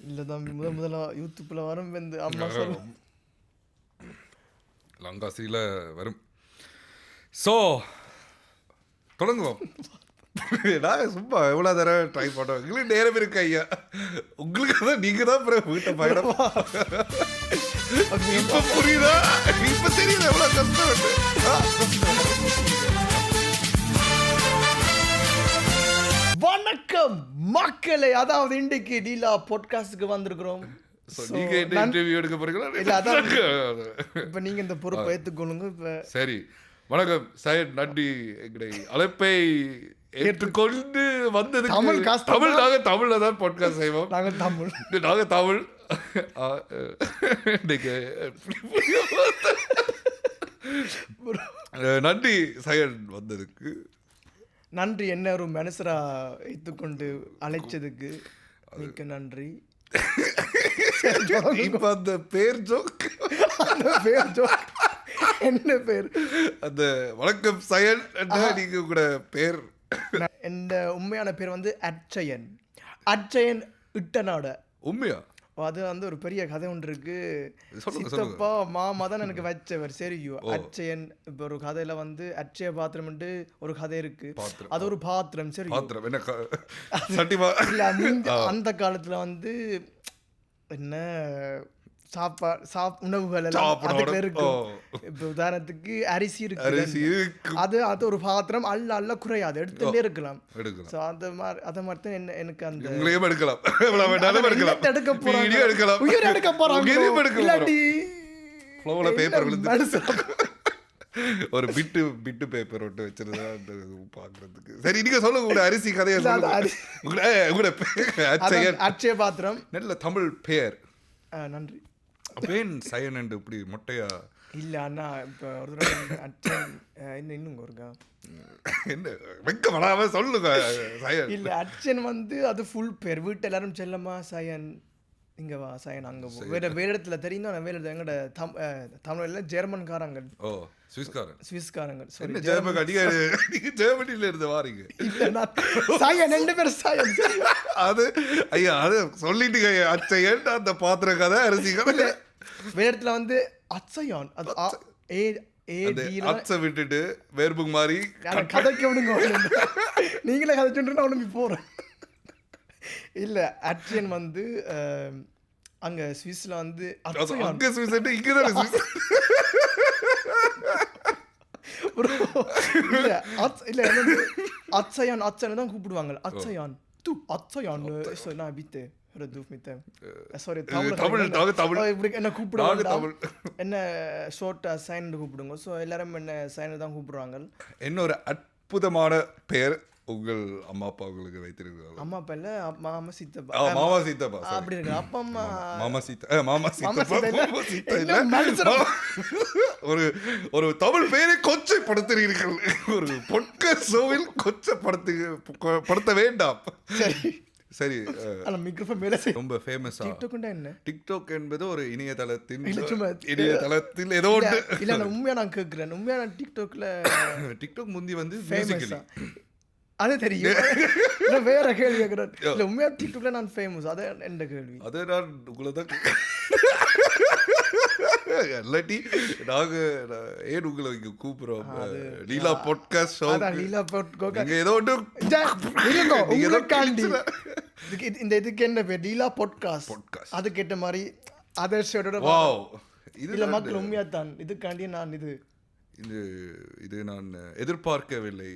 இல்லை தம்பி முதல்ல யூடியூப்பில் வரும் வந்து அம்மா சொல்ல லங்காசியில் வரும். ஸோ தொடங்குவோம். நாங்கள் சும்மா எவ்வளோ தடவை ட்ரை பண்ணுறோம். எங்களுக்கு நேரம் இருக்கு ஐயா. உங்களுக்கு தான் நீங்கள் தான் அப்புறம் வீட்டை பயணம். இப்போ புரியுதா? இப்போ தெரியுது எவ்வளோ கஷ்டம். வணக்கம் மக்களே, அதாவது இன்றைக்கு லீலா பாட்காஸ்டுக்கு வந்திருக்கிறோம். நீங்க என்ன இன்டர்வியூ எடுக்க போறீங்களா? இல்ல அதான் இப்ப நீங்க இந்த பொறுப்பை ஏற்றுக்கொள்ளுங்க. இப்ப சரி, வணக்கம் சையத், நன்றி எங்களை அழைப்பை ஏற்றுக்கொண்டு வந்தது. தமிழ் நாங்கள் தமிழ்ல தான் பாட்காஸ்ட் செய்வோம். நாங்கள் தமிழ் நன்றி சையத் வந்ததுக்கு. நன்றி. என்ன ஒரு மனசரா ஏற்றுக்கொண்டு அழைச்சதுக்கு மிக்க நன்றி. அந்த பேர் ஜோக், என்ன பேர்? அந்த வணக்கம் சயன் நீங்க கூட பேர். என் உண்மையான பேர் வந்து அட்சயன் இட்டனாட. உண்மையா? அது வந்து ஒரு பெரிய கதை ஒன்று இருக்கு. சித்தப்பா மாமா தான் எனக்கு வச்சவர். சரியோ அட்சயன். இப்போ ஒரு கதையில வந்து அட்சய பாத்திரம் ஒரு கதை இருக்கு. அது ஒரு பாத்திரம். சரி, அந்த காலத்துல வந்து என்ன உணவுகள் எல்லாம் இருக்கும். இப்போ உதாரணத்துக்கு அரிசி இருக்கு, அது ஒரு பாத்திரம் அல்ல குறையாது, எடுத்துட்டே இருக்கலாம். அந்த மாதிரி தான் எனக்கு அந்த எடுக்க போறாங்க. ஒரு பிட்டு பேப்பர் ஒட்டு வச்சிருந்தா பாக்குறதுக்கு. சரி, நீங்க சொல்லுங்க அரிசி கதையை. அட்சய பாத்திரம் நல்ல தமிழ் பெயர். நன்றி. அப்பேன் சயன் இப்படி மொட்டையா இல்ல அண்ணா. இப்ப ஒரு அட்சன் இன்னும் இருக்கா என்ன வெக்க வராம சொல்லுங்க சயன். இல்ல அட்சன் வந்து அது ஃபுல் பேர். வீட்டு எல்லாரும் செல்லம்மா சயன் இங்க வா சயன் அங்க போ. வேற இடத்துல தெரியும். வேற இடத்துல எங்கட தமிழ்ல ஜெர்மன்காரங்க. ஓ, சுவிஸ்காரங்க. சரி, ஜெர்மன் அடிக்காரு. நீங்க ஜெர்மனில இருந்து வாரீங்க. இல்ல சயன் ரெண்டு பேர் சயன். அது ஐயா, அது சொல்லிட்டு அச்சயன் அந்த பாத்திர கதை அரிசி கதை. வேற இடத்துல வந்து அச்சயான். அது அச்ச விட்டுட்டு வேர்புங் மாதிரி கதைக்க விடுங்க. நீங்களே கதைச்சுட்டு நான் ஒண்ணு போறேன். இல்ல அட்சயன் வந்து அங்க சுவிஸ்ல வந்து அங்க சுவிஸ் இங்க தான் சுவிஸ். இல்ல அச்சயான் தான் கூப்பிடுவாங்க. அச்சயான் நான் வித்தே. சாரி, என்ன கூப்பிடுவாங்க, என்ன ஷோர்ட்டா சைன் கூப்பிடுங்க. ஸோ எல்லாரும் என்ன சைன் தான் கூப்பிடுவாங்க. என்ன ஒரு அற்புதமான பெயர் உங்கள் அம்மா அப்பா உங்களுக்கு வைத்திருக்கிறாங்க. அம்மா அப்பா இல்ல, மாமா சித்தப்பா. அப்படி இருக்கு. அப்பா அம்மா மாமா சித்தப்பா. ஒரு தமிழ் பெயரை கொச்சைப்படுத்துகிறீர்கள். ஒரு பாட்காஸ்ட் ஷோவில் கொச்சைப்படுத்த வேண்டாம். சரி, மிக்ரோஃபோன் மேல ரொம்ப ஃபேமஸ். டிக்டாக் என்பது ஒரு இணையதளத்தில் ஏதோ இல்ல. உண்மையா நான் கேட்கிறேன். உண்மையா நான் டிக்டாக் முந்தி வந்து மியூசிக்கலி அது தெரியும். வேற கேள்வி கேட்கிறேன். இல்ல உண்மையா டிக்டாக்ல நான் ஃபேமஸ். அது என்ன கேள்வி? அது நான் உங்களை தான் இல்லாட்டி நாங்க ஏன் உங்களை இங்க கூப்பிடுறோம். லீலா பாட்காஸ்ட் ஷோ. லீலா பாட்காஸ்ட் ஏதோ ஒன்று இந்த இதுக்கு என்ன பேர்? லீலா பாட்காஸ்ட். அது கேட்ட மாதிரி அதர்ஷோட இல்ல மக்கள் உண்மையா தான் இதுக்காண்டி நான் இது நான் எதிர்பார்க்கவில்லை.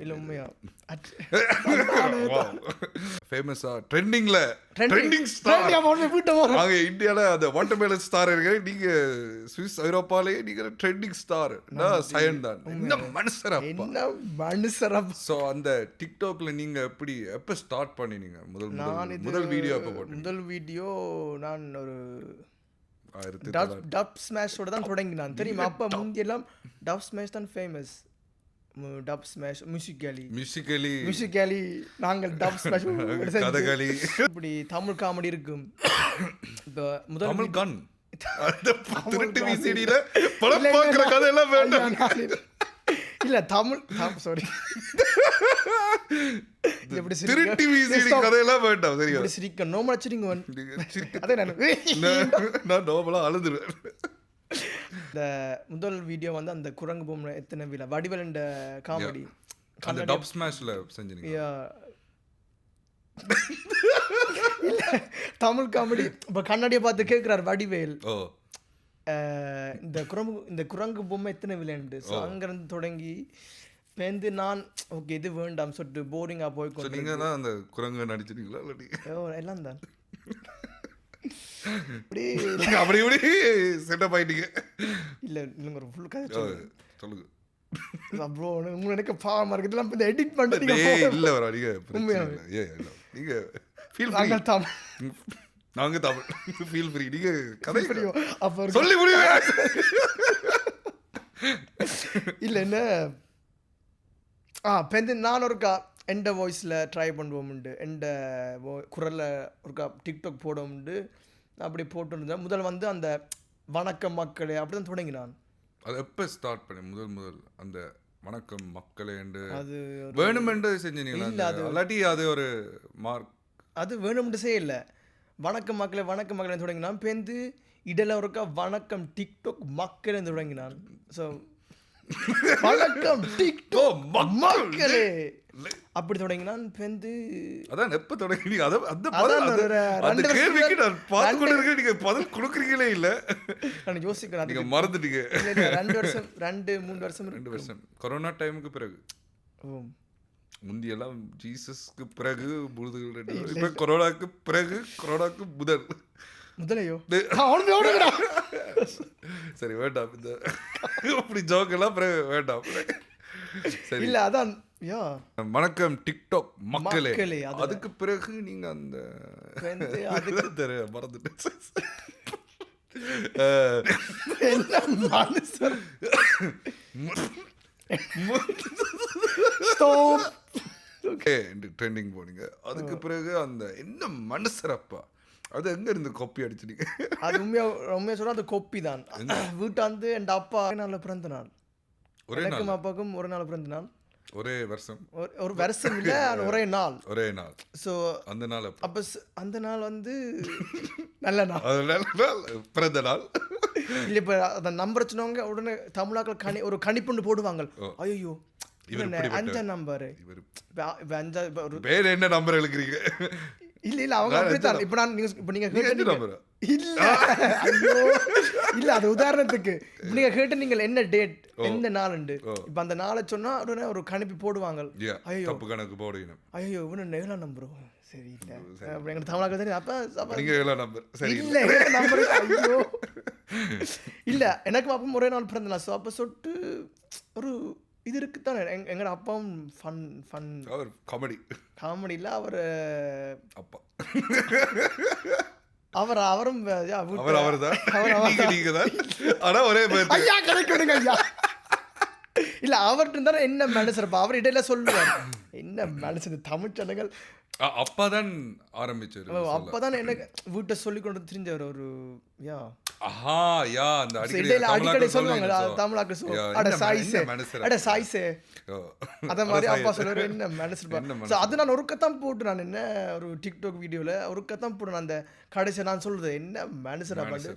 இல்ல உண்மையா ஃபேமஸா ட்ரெண்டிங் ஸ்டார் நாங்க இந்தியால அந்த வாட்டர்மெலன் ஸ்டார் இருக்கு. நீங்க சுவிஸ் ஐரோப்பாலே நீங்க ட்ரெண்டிங் ஸ்டார் சயன் தான். என்ன மனுஷரா. சோ அந்த டிக்டாக்ல நீங்க எப்ப ஸ்டார்ட் பண்ணினீங்க? முதல் வீடியோ எப்ப போட்டீங்க? முதல் வீடியோ நான் ஒரு டப் ஸ்மாஷோட தான் தொடங்கினான். தெரியுமா? அப்ப முந்தியெல்லாம் டப் ஸ்மாஷ் தான் ஃபேமஸ். டப் ஸ்மாஷ், மியூசிக்கலி நாங்கள் டப் ஸ்மாஷ் கதகளி. இப்படி தமிழ் காமெடி இருக்கும். இப்போ முதல் தமிழ் கன் திருட்டு விசிடில படம் பார்க்குற கதை எல்லாம் வேண்டாம். இல்ல தமிழ் சாரி எப்படி திருட்டி விசிடி கதையெல்லாம் வேண்டாம் சரியா இப்படி சிரிக்க நோமலா சிரிங்க அதே நான் நோமலா அழுதுருவேன். இந்த முதல் வீடியோ வந்து அந்த குரங்கு பொம்மை எத்தனை வீல வடிவல் இந்த காமெடி அந்த டப் ஸ்மாஷ்ல செஞ்சீங்க. இல்ல தமிழ் காமெடி இப்போ கண்ணாடியை பார்த்து கேட்குறாரு வடிவேல் இந்த குரங்கு பொம்மை எத்தனை விளையாண்டு. ஸோ அங்கேருந்து தொடங்கி பேருந்து நான் ஓகே இது வேண்டாம் சொல்லிட்டு போரிங்காக போய் நீங்கள் தான் அந்த குரங்கு நடிச்சிட்டீங்களா இல்லாட்டி எல்லாம் தான் அப்படி இப்படி செட்டப் ஆயிட்டீங்க. இல்லை இல்லைங்க ஒரு ஃபுல் கதை சொல்லுங்க ப்ரோ. உங்களுக்கு எனக்கு பாவமாக இருக்குது இதெல்லாம் இப்போ எடிட் பண்ணுறீங்க. இல்லை வர நீங்கள் ஃபீல் நாங்கள் தமிழ் நாங்கள் தமிழ் ஃபீல் ஃப்ரீ. நீங்கள் கதை அப்போ சொல்லி முடியுங்க. இல்லை என்ன இப்போ நான் ஒருக்கா எந்த வாய்ஸில் ட்ரை பண்ணுவோம்ண்டு எந்த குரலில் ஒருக்கா டிக்டாக் போடுவோம்ண்டு அப்படி போட்டுருந்தேன். முதல் வந்து அந்த வணக்கம் மக்களே அப்படி தான் தொடங்கினான். அது எப்போ ஸ்டார்ட் பண்ணேன் முதல் அந்த வணக்கம் மக்களே என்று அது வேணுமென்று செஞ்சீங்களா? இல்லை அது இல்லாட்டி அது ஒரு மார்க் அது வேணும்னு செய்யல. வணக்கம் மக்களே வணக்கம் மக்களே தொடங்கினான். பேருந்து இடல ஒருக்கா வணக்கம் டிக்டாக் மக்களே தொடங்கினான். ஸோ வணக்கம் டிக்டாக் மக்களே அப்படி தொடங்கினான். பேருந்து அதான் எப்போ தொடங்கினீங்க? அந்த கேள்விக்கு நான் பார்த்து கொண்டு இருக்கேன். நீங்கள் பதில் கொடுக்குறீங்களே. இல்லை நான் யோசிக்கிறேன். நீங்கள் மறந்துட்டீங்க. 2 வருஷம் 2-3 வருஷம் 2 வருஷம் கொரோனா டைமுக்கு பிறகு. முந்தியெல்லாம் ஜீசஸ்க்கு பிறகு முழுதுகள். இப்போ கொரோனாக்கு பிறகு கொரோனாக்கு முதலையோ சரி வேண்டாம். இந்த அப்படி ஜோக்கெல்லாம் பிறகு வேண்டாம். சரி இல்லை அதான் வணக்கம் டிக்டாக் மக்களே. அதுக்கு பிறகு நீங்க அந்த மறந்துட்டேன். ட்ரெண்டிங் போனீங்க. அதுக்கு பிறகு அந்த என்ன மனுஷரப்பா அது எங்க இருந்து கொப்பி அடிச்சிட்டீங்க? அது உண்மையா சொன்னா அது கொப்பி தான். வீட்டாந்து என் அப்பா நாள் பிறந்த நாள். எனக்கும் அப்பாவுக்கும் ஒரு நாள் பிறந்த நாள். ஒரே வருஷம் ஒரு வருஷம் இல்ல ஒரே நாள். ஸோ அந்த நாள் அப்போ அந்த நாள் வந்து நல்ல நாள் பிறந்த நாள். இல்லை இப்போ அதை நம்பர் சொன்னவங்க உடனே தமிழாக்கள் ஒரு கணிப்புண்டு போடுவாங்க. ஐயோ 5 நம்பர் ஒரு பேர் என்ன நம்பர் எழுக்கிறீங்க? இல்ல அவங்க அப்படித்தான். இப்போ நான் நீங்க கேட்ட இல்ல ஐயோ இல்ல அது உதாரணத்துக்கு நீங்க கேட்ட நீங்கள் என்ன டேட் எந்த நாளுண்டு இப்போ அந்த நாளை சொன்னா உடனே ஒரு கணிப்பு போடுவாங்க. ஐயோ தப்பு கணக்கு போடுவீங்க. ஐயோ இவனு 7 நம்பர் சரி இல்ல அப்படி எங்க தமிழாக்கள் தெரியும். அப்ப நீங்க 7 நம்பர் சரி இல்ல நம்பர் ஐயோ இல்ல எனக்கு அப்பவும் ஒரே நாள் பிறந்த நாள். ஸோ அப்போ சொட்டு ஒரு இது இருக்குத்தானே எங்களோட அப்பாவும் ஃபன் அவர் காமெடி இல்லை அவர் அப்பா அவரும் இல்ல அவர்கிட்ட இருந்தா என்ன மனுஷர்ப்பா அவர் இடையில சொல்லுவார் என்ன மனுஷன் தமிழ் ஜனங்கள் அப்பதான் ஆரம்பிச்சாரு. அப்பதான் எனக்கு வீட்டை சொல்லி கொண்டு தெரிஞ்சவர் ஒரு அடிக்கடி சொல்லுவாங்க தமிழாக்கள் சாய்ஸே அத மாதிரி அப்பா சொல்லுவாரு என்ன மனுஷன். அது நான் ஒருக்கத்தான் போட்டு நான் என்ன ஒரு டிக்டாக் வீடியோல ஒருக்கத்தான் போட்டு அந்த கடைசி நான் சொல்றது என்ன மனுஷனா பாட்டு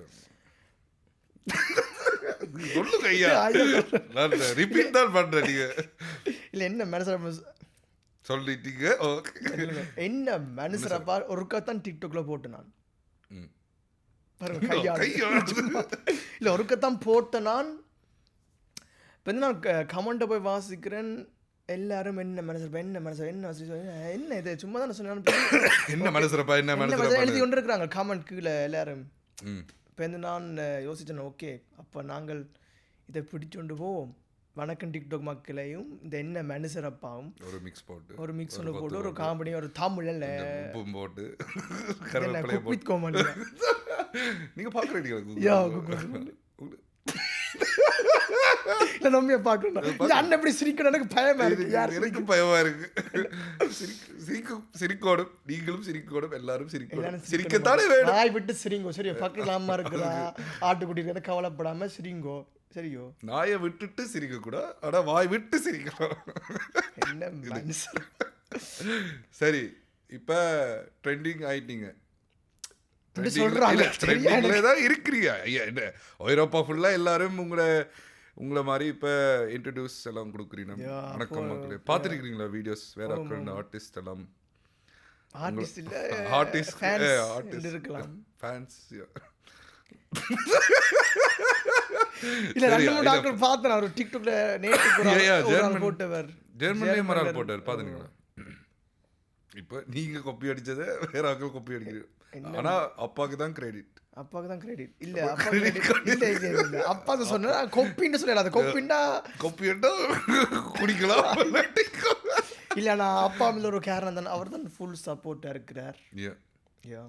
ரிப்பீட் தான் பண்றேன். நீங்க இல்ல என்ன மனுஷன் சொல்லிட்டீங்க என்ன மனுஷரப்பா ஒருக்கத்தான் டிக்டாக்ல போட்டு நான் இல்லை ஒருக்கத்தான் போட்ட நான் இப்போ நான் கமெண்ட்டை போய் வாசிக்கிறேன். எல்லாரும் என்ன மனசரப்பா என்ன இது சும்மா தானே சொன்னேன் என்ன மனசரப்பா எழுதி கொண்டு இருக்கிறாங்க கமெண்ட் கீழே எல்லாரும். இப்போ நான் யோசிச்சேன் ஓகே அப்போ நாங்கள் இதை பிடிச்சொண்டு போவோம் வணக்கம் டிக்டாக் மக்களையும் இந்த என்ன மனுஷரப்பாவும் ஒரு மிக்ஸ் ஒன்று போட்டு ஒரு காமெடி ஒரு தமிழ்ல போட்டு கோமடி நீங்க பாக்குறீங்க அண்ணன் எப்படி சிரிக்கணும் எனக்கு பயமா இருக்கு. எனக்கு பயமா இருக்கு. சிரிக்கோடும் நீங்களும் சிரிக்கோடும் எல்லாரும் சிரிக்கத்தானே வேணும். நாய் விட்டு சிரிங்கோ சரி பக்கத்துல அம்மா இருக்கிறா ஆட்டுக்குட்டி இருக்கிறத கவலைப்படாம சிரிங்கோ. சரியோ நாயை விட்டுட்டு சிரிக்க கூட ஆனா வாய் விட்டு சிரிக்கலாம். என்ன மனுஷன். சரி இப்ப ட்ரெண்டிங் ஆயிட்டீங்க, இப்படி சொல்றாங்க ட்ரெண்டிங்ல தான் இருக்கிறீங்க. ஐயா என்ன ஐரோப்பா ஃபுல்லா எல்லாரும் உங்களை மாதிரி இப்ப இன்ட்ரடியூஸ் எல்லாம் கொடுக்குறீங்க. வணக்கம் மக்களே, பார்த்துருக்கீங்களா வீடியோஸ் வேற ஆர்டிஸ்ட் எல்லாம்? ஆர்டிஸ்ட் இல்ல ஆர்டிஸ்ட் ஆர்டிஸ்ட் இருக்கலாம், ஃபேன்ஸ். இல்ல ரெண்டு மூணு டாக்டர் பார்த்தேன் ஒரு டிக்டாக்ல நேத்து போட்டவர் ஜெர்மனில மரால் போட்டார் பாத்தீங்களா? இப்போ நீங்க காப்பி அடிச்சதை வேற ஆட்கள் காப்பி அடிக்கிறீங்க. ஆனா அப்பாக்கு தான் கிரெடிட். அப்பாக்கு தான் கிரெடிட். இல்ல அப்பா கிரெடிட் இல்ல அப்பா தான் சொன்னா காப்பின்னு சொல்லல. அது காப்பின்னா குடிக்கலாம். இல்ல நான் அப்பா மேல ஒரு கேர் தான், அவர் தான் ஃபுல் சப்போர்ட்டா இருக்கிறார். யா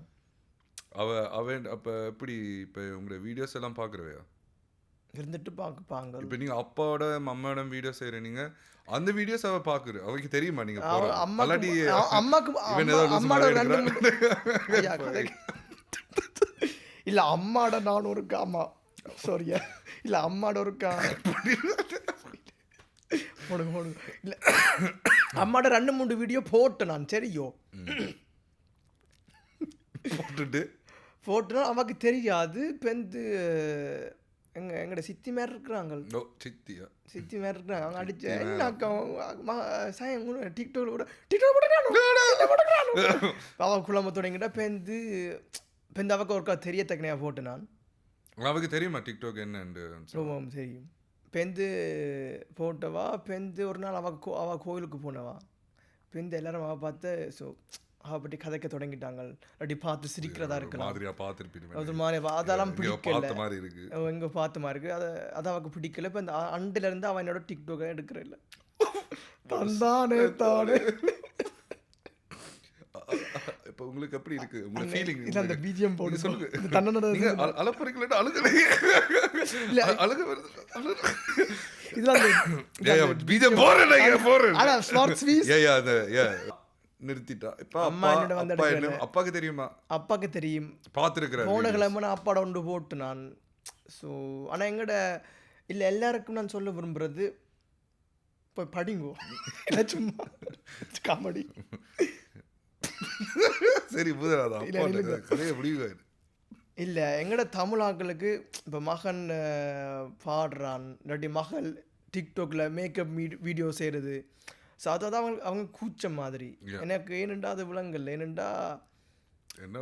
அவன் அப்ப எப்படி இப்ப உங்க வீடியோஸ் எல்லாம் பாக்குறவையா இருந்துட்டு பாக்குப்பாங்க. இப்ப நீங்க அப்பாவோட அம்மாவோட வீடியோ செய்றீங்க, அந்த வீடியோஸ் அவ பாக்குற அவருக்கு தெரியுமா நீங்க அம்மாக்கு இல்ல அம்மாட நான் ஒரு ஆமா சாரியா இல்ல அம்மாட ஒரு இல்ல அம்மாட 2-3 வீடியோ போட்டேன் நான். சரியோ போட்டுனா அவக்கு தெரியாது. பெந்து எங்கட சித்தி மேல இருக்கிறாங்க, சித்தி மேல இருக்கிறாங்க. அவங்க அடிச்ச டிக்டாக்ல கூட அவ குழம்பத்தோடங்கிட்ட பெந்து அவக்கு ஒருக்கா தெரிய தக்கனையா போட்டு நான். அவருக்கு தெரியுமா டிக்டாக் என்னன்னு? தெரியும். பெந்து போட்டவா பெந்து ஒரு நாள் அவ கோயிலுக்கு போனவா. பெந்து எல்லாரும் அவ பார்த்து ஸோ அவ பற்றி கதைக்க தொடங்கிட்டாங்க. அப்படி பார்த்து சிரிக்கிறதா இருக்கலாம், அது மாதிரி அதெல்லாம் பிடிக்கல, எங்க பார்த்த மாதிரி இருக்கு. அது அவக்கு பிடிக்கல. இப்போ இந்த அண்டில இருந்து அவன் என்னோட டிக்டாக் எடுக்கிற இல்லை தந்தானே தானே. இப்போ உங்களுக்கு எப்படி இருக்கு உங்க ஃபீலிங்? இல்ல அந்த பிஜிஎம் போடு சொல்லுங்க. இந்த தன்னோட நீங்க அலப்பறிக்கல அழுகல இல்ல அழுக வருது. இதெல்லாம் பிஜிஎம் போறேன் அட ஸ்லாட் ஸ்வீஸ் நிறுத்திட்டா. இப்ப அப்பாக்கு தெரியுமா? அப்பாக்கு தெரியும், பார்த்துருக்கிறேன். போன கிழமை நான் அப்பாட ஒன்று போட்டு நான். ஸோ ஆனால் எங்கட இல்லை எல்லாருக்கும் நான் சொல்ல விரும்புறது போய் படிங்கோ, இல்லை சும்மா காமெடி. சரி இல்லை எங்கட தமிழ் ஆக்களுக்கு இப்போ மகன் பாடுறான் இல்லாட்டி மகள் டிக்டாக்ல மேக்கப் வீடியோ செய்கிறது. ஸோ அதான் அவங்க கூச்சம் மாதிரி. எனக்கு ஏனெண்டா அது விலங்கல் ஏனெண்டா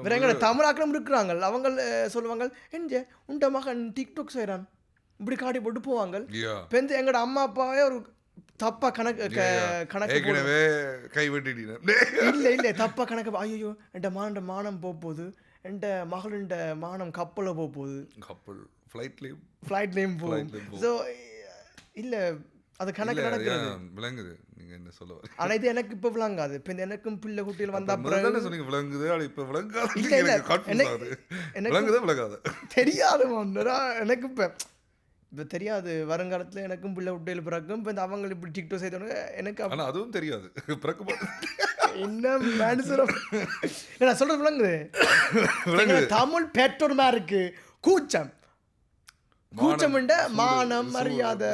வேற எங்கட தமிழாக்களும் இருக்கிறாங்க. அவங்க சொல்லுவாங்க என்ஜே உண்ட மகன் டிக்டாக் செய்கிறான் இப்படி காட்டி போட்டு போவாங்க. இப்போ எங்கட அம்மா அப்பாவே ஒரு தப்பா கணக்கு இல்ல தப்பா கணக்கு. ஐயோ என் மானம் போகுது, என் மகளின் மானம் கப்பல்ல போகுது, ஃப்ளைட்லயும் போகும். ஸோ இல்ல அது கணக்கு நடக்கிறது விளங்குது. நீங்க என்ன சொல்ல வரீங்க? ஆனா இது எனக்கு இப்ப விளங்காது. இப்ப எனக்கும் பிள்ளை குட்டிகள் வந்தா அப்புறம் சொன்னீங்க விளங்குது, இப்ப விளங்காது. எனக்கு தெரியாது எனக்கு இப்போ தெரியாது. வருங்காலத்தில் எனக்கும் பிள்ளை விட்டையில் பிறக்கும். இப்போ இந்த அவங்க இப்படி டிக்டாக் செய்தோன்னு எனக்கு அதுவும் தெரியாது. என்ன மனுஷன் நான் சொல்றது விளங்குது. தமிழ் பெற்றோர்மா இருக்கு கூச்சம், கூச்சம் மானம் மரியாதை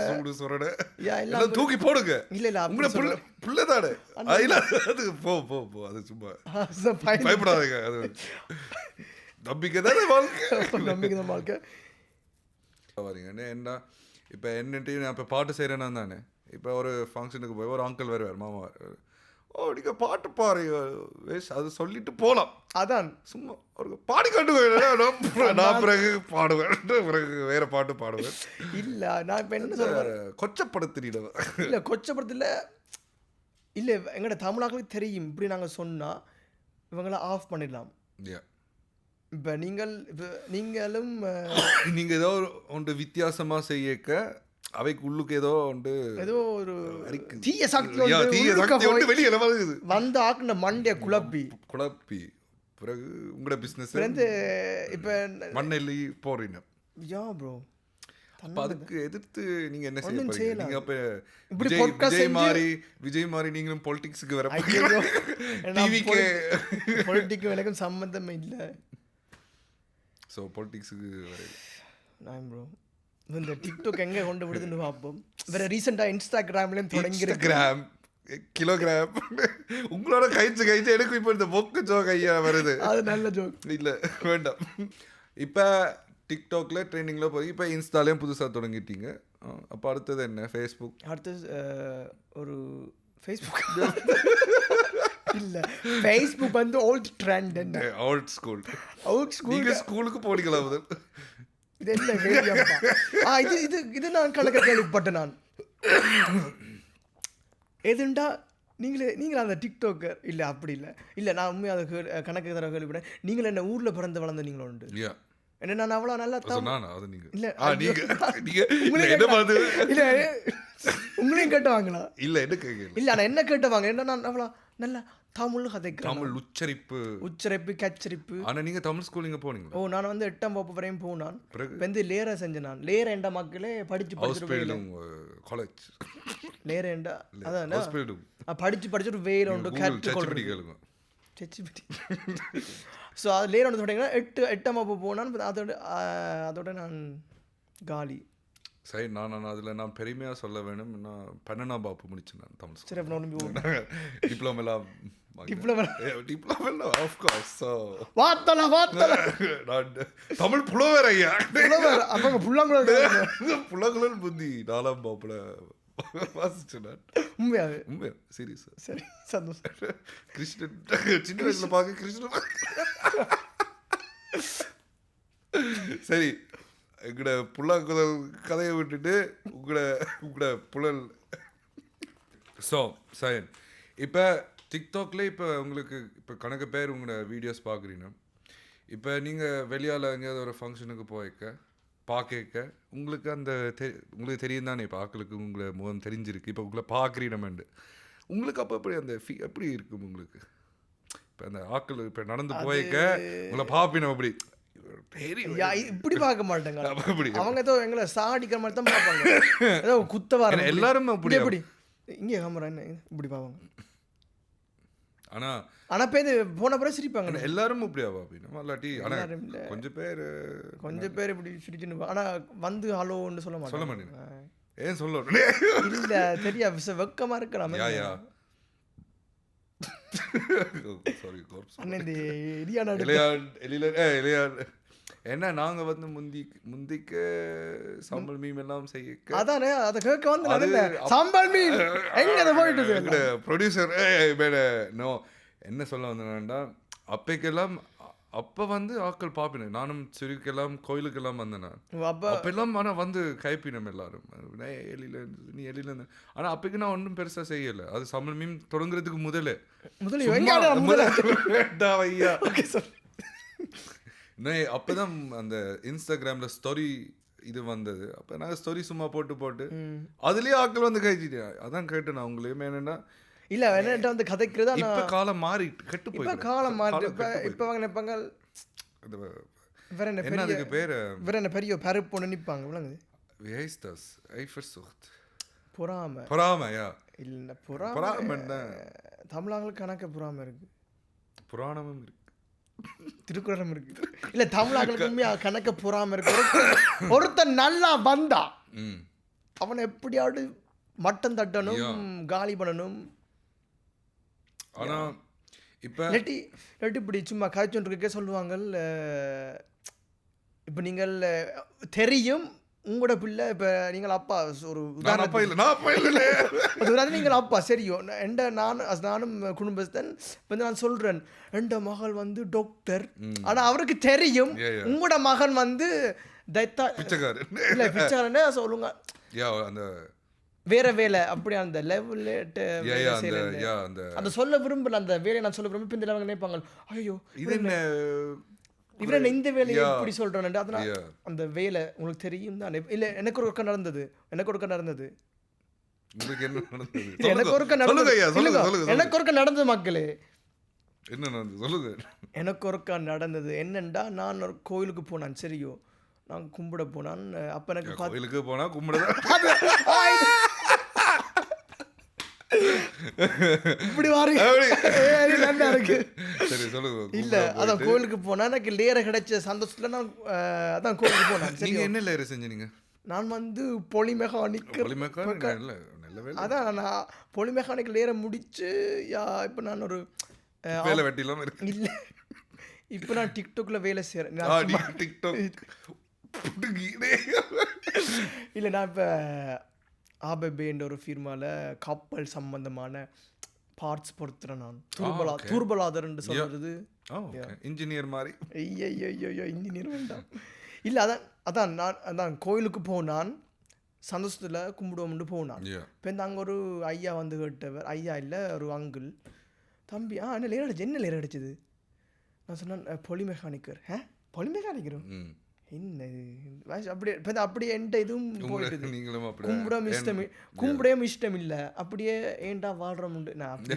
தூக்கி போடுங்க. இல்ல இல்ல பிள்ளைதானே அது போ அது சும்மா பயப்படாதீங்க. அது நம்பிக்கை தானே வாழ்க்கை, நம்பிக்கை தான் வாழ்க்கை. வரீங்க என்ன இப்போ என்னட்டு நான் இப்போ பாட்டு செய்கிறேன்னா தானே. இப்போ ஒரு ஃபங்க்ஷனுக்கு போய் ஒரு அங்கிள் வருவார், மாமா, ஓ நீங்கள் பாட்டு பாரு அது சொல்லிட்டு போகலாம். அதான் சும்மா ஒரு பாடி காட்டுவேன், நான் பிறகு பாடுவேன், பிறகு வேற பாட்டு பாடுவேன். இல்லை நான் இப்போ என்ன சொல்கிறேன், கொச்சப்படுத்திட இல்லை கொச்சப்படுத்தல. இல்லை எங்களோட தமிழாக்களுக்கு தெரியும் இப்படி நாங்கள் சொன்னால் இவங்கள ஆஃப் பண்ணிடலாம். இப்போ நீங்களும் நீங்கள் ஏதோ ஒன்று வித்தியாசமாக செய்யக்க அவைக்கு உள்ளுக்கு ஏதோ ஒரு தீய சக்தி வெளியே வந்து ஆக்குன மண்டைய குழப்பி பிறகு உங்களோட பிஸ்னஸ் இப்போ மண்ணெல்லி போறீங்க. யா ப்ரோ அதுக்கு எதிர்த்து நீங்க என்ன செய்ய போறீங்க? நீங்க அப்ப விஜய் மாதிரி நீங்களும் பொலிட்டிக்ஸ்க்கு வர பொலிட்டிக்கும் எனக்கும் சம்பந்தமே இல்லை. ஸோ பொலிட்டிக்ஸுக்கு வரையில நான் ப்ரோ இந்த டிக்டாக் எங்கே கொண்டு விடுதுன்னு பார்ப்போம். வேற ரீசெண்டாக இன்ஸ்டாகிராம்லேயும் தொடங்கியிருக்கு. இன்ஸ்டாகிராம் கிலோகிராம் உங்களோட கைச்சு எனக்கு இப்போ இந்த மொக்கு ஜோக் ஐயா வருது. அது நல்ல ஜோக் இல்லை, வேண்டாம். இப்போ டிக்டாக்ல ட்ரெண்டிங்கில் போய் இப்போ இன்ஸ்டாலையும் புதுசாக தொடங்கிட்டீங்க. அப்போ அடுத்தது என்ன? ஃபேஸ்புக். அடுத்தது ஒரு ஃபேஸ்புக் இல்லை, ஃபேஸ்புக் வந்து ஓல்ட் ட்ரெண்ட். என்ன ஓல்ட் ஸ்கூல்? Old school. நீங்கள் ஸ்கூலுக்கு போனீங்களா முதல்? இது என்ன கேள்விப்பா? இது நான் கணக்கு கேள்விப்பட்டேன். நான் எதுண்டா நீங்களே அந்த டிக்டாக்கர் இல்லை, அப்படி இல்லை நான் உண்மையாக அதை கணக்கு தர கேள்விப்பட்டேன். நீங்கள் என்ன ஊரில் பிறந்து வளர்ந்த நீங்களும் உண்டு. என்ன நான் அவ்வளோ நல்லா இல்லை உங்களையும் கேட்டுவாங்களா? இல்லை என்ன கேட்கல. இல்லை ஆனால் என்ன கேட்டுவாங்க, என்ன நான் அவ்வளோ நல்லா தமிழ் கதைக்கு தமிழ் உச்சரிப்பு கச்சரிப்பு. ஆனால் நீங்கள் தமிழ் ஸ்கூல் இங்கே போனீங்களா? ஓ, நான் வந்து 8ஆம் வகுப்பு வரையும் போனான். வந்து லேரை செஞ்சேன். நான் லேர என்ற மக்களே படிச்சு காலேஜ் லேரேண்டா அதான் படிச்சு ஒரு வேலை உண்டு கற்றுக்கொள்ளுங்க. ஸோ அது லேர் ஒன்று சொன்னீங்கன்னா 8ஆம் வகுப்பு போனான். அதோட நான் காலி. சரி, நான் அதில் நான் பெருமையாக சொல்ல வேணும். நான் 12ஆம் வகுப்பு முடிச்சேன் நான் தமிழ். சரி, அப்போ டிப்ளமெல்லாம் ஆஃப்கோர்ஸ். நான் தமிழ் புலவர் ஐயா. அப்போ புலங்குழல் புத்தி 4ஆம் வகுப்புல வாசிச்சேன் நான். உண்மையாக சீரியஸா? சரி, சந்தோஷம். கிருஷ்ணன் சின்ன வயசுல பார்க்க கிருஷ்ணன். சரி, எங்கட புல்லாங்குழல் கதையை விட்டுட்டு உங்களோட புழல். ஸோ சயன், இப்போ டிக்டாக்ல இப்போ உங்களுக்கு இப்போ கணக்கு பேர் உங்களோட வீடியோஸ் பார்க்குறீங்க. இப்போ நீங்கள் வெளியால் எங்கேயாவது ஒரு ஃபங்க்ஷனுக்கு பார்க்க உங்களுக்கு அந்த உங்களுக்கு தெரியும் தானே, இப்போ ஆக்களுக்கு உங்களை முகம் தெரிஞ்சிருக்கு. இப்போ உங்களை பார்க்குறீனமெண்டு உங்களுக்கு அப்போ எப்படி அந்த எப்படி இருக்கும் உங்களுக்கு? இப்போ அந்த ஆக்கள் இப்போ நடந்து உங்களை பார்ப்பினோம் அப்படி இப்படி பார்க்க மாட்டாங்க. அவங்க ஏதோ எங்களை சாடிக்கிற மாதிரி தான் பார்ப்பாங்க. ஏதோ குத்த வர எல்லாரும் அப்படி எப்படி இங்கே கேமரா என்ன இப்படி பார்ப்பாங்க. ஆனால் பேர் போன பிறகு சிரிப்பாங்க. எல்லாரும் இப்படியா பார்ப்பீங்க இல்லாட்டி? ஆனால் கொஞ்சம் பேர் இப்படி சிரிச்சுன்னு. ஆனால் வந்து ஹலோன்னு சொல்ல மாட்டேன். ஏன் சொல்ல இல்லை தெரியா வெக்கமாக இருக்கலாம். என்ன நாங்கள் வந்து முந்திக்க சம்பல் மீம் எல்லாம் செய்ய அதானே அதை கேட்க வந்து சம்பல் மீம் எங்க போயிட்டு ப்ரொடியூசர் நோ என்ன சொல்ல வந்தேன்டா, அப்பைக்கெல்லாம் அப்போ வந்து ஆக்கள் பார்ப்பினேன். நானும் சிறுக்கெல்லாம் கோயிலுக்கெல்லாம் வந்தேன் நான். அப்பெல்லாம் ஆனால் வந்து கைப்பினம் எல்லாரும் நீ எலியில இருந்தேன். ஆனால் அப்போக்கு நான் ஒன்றும் பெருசாக செய்யலை. அது சம்பல் மீம் தொடங்குறதுக்கு முதலே அப்போதான் அந்த இன்ஸ்டாகிராமில் ஸ்டோரி இது வந்தது. அப்போ நான் ஸ்டோரி சும்மா போட்டு அதுலேயே ஆக்கள் வந்து கைச்சிட்டேன். அதான் கேட்டேன் நான் உங்களையுமே. என்னென்னா இல்லை என்னட்ட வந்து கதைக்கிறதா இப்போ காலம் மாறிட்டு கெட்டு போய் காலம் மாறிட்டு இப்போ வாங்க நிற்பாங்க. வேற என்ன பெரிய பருப்பு ஒன்று நிற்பாங்க விளங்குது. பொறாமையா இல்லை பொறாமை தமிழாங்களுக்கு கணக்கு பொறாமை இருக்கு, புராணமும் இருக்கு, திருக்குறளும் இருக்கு. இல்லை தமிழாங்களுக்கு உண்மையாக கணக்க பொறாமை இருக்கு. ஒருத்தன் நல்லா வந்தா அவனை எப்படியாவது மட்டம் தட்டணும், காலி பண்ணணும். ஆனால் இப்போ இப்படி சும்மா காய்ச்சொன்றிருக்கே சொல்லுவாங்க. இப்போ நீங்கள் தெரியும் உங்களோட பிள்ளை, இப்போ நீங்கள் அப்பா ஒரு உதாரணம் நீங்கள் அப்பா சரியோ நானும் குடும்பஸ்தன் வந்து நான் சொல்கிறேன் எந்த மகள் வந்து டாக்டர். ஆனால் அவருக்கு தெரியும் உங்களோட மகன் வந்து இல்லை பிச்சைக்காரன்னு சொல்லுங்க அந்த வேற வேலை அப்படி அந்த லெவல் அந்த சொல்ல விரும்பல. அந்த வேலையை நான் சொல்ல விரும்ப பின் அவங்க நினைப்பாங்க ஐயோ இவரை இந்த வேலையை எப்படி சொல்றேன். அதனால அந்த வேலை உங்களுக்கு தெரியும் தானே. இல்லை எனக்கு ஒரு ஒருக்க நடந்தது எனக்கு ஒருக்க நடந்தது மக்களே. எனக்கு ஒருக்கா நடந்தது என்னண்டா, நான் ஒரு கோயிலுக்கு போனான் சரியோ, நான் கும்பிட போனான். அப்ப எனக்கு கோயிலுக்கு போனா கும்பிட இப்படி நல்லா இருக்கு. இல்ல அதான் கோயிலுக்கு போனா எனக்கு லேர கிடைச்ச சந்தோஷத்துல நான் அதான் கோயிலுக்கு போனேன். நீங்க என்ன லேர செஞ்சீங்க? நான் வந்து பொலிமெக்கானிக் அதான் நான் பொலிமெக்கானிக்கல் ஏற முடிச்சு இப்போ நான் ஒரு வேலை வெட்டிலாம் இருக்கு இல்லை இப்போ நான் டிக்டாக்ல வேலை செய்கிறேன். டிக்டாக் இல்லை நான் இப்போ ஆபேன்ற ஒரு ஃபிர்மாவில் கப்பல் சம்பந்தமான பார்ட்ஸ் பொறுத்துறேன். நான் தூர்பலாதர்ன்னு சொல்கிறது இன்ஜினியர் மாதிரி. ஐயோ இன்ஜினியர் வேண்டாம். இல்லை அதான் கோயிலுக்கு போனான், சந்தோஷத்தில் கும்பிடுவோம்னு போனான். இப்போ இந்த அங்கே ஒரு ஐயா வந்து கேட்டவர், ஐயா இல்லை ஒரு அங்கிள், தம்பி என்ன லேர் அடிச்சு, என்ன லேர் அடிச்சது? நான் சொன்னேன் பொலிமெக்கானிக்கர். பொலிமெக்கானிக்கரும் என்ன அப்படியே இப்போ அப்படியே என்கிட்ட இதுவும் போயிட்டு கும்பிடவும் இஷ்டம் இல்லை. அப்படியே ஏன்டா வாழ்கிறோம் உண்டு நான் அப்படி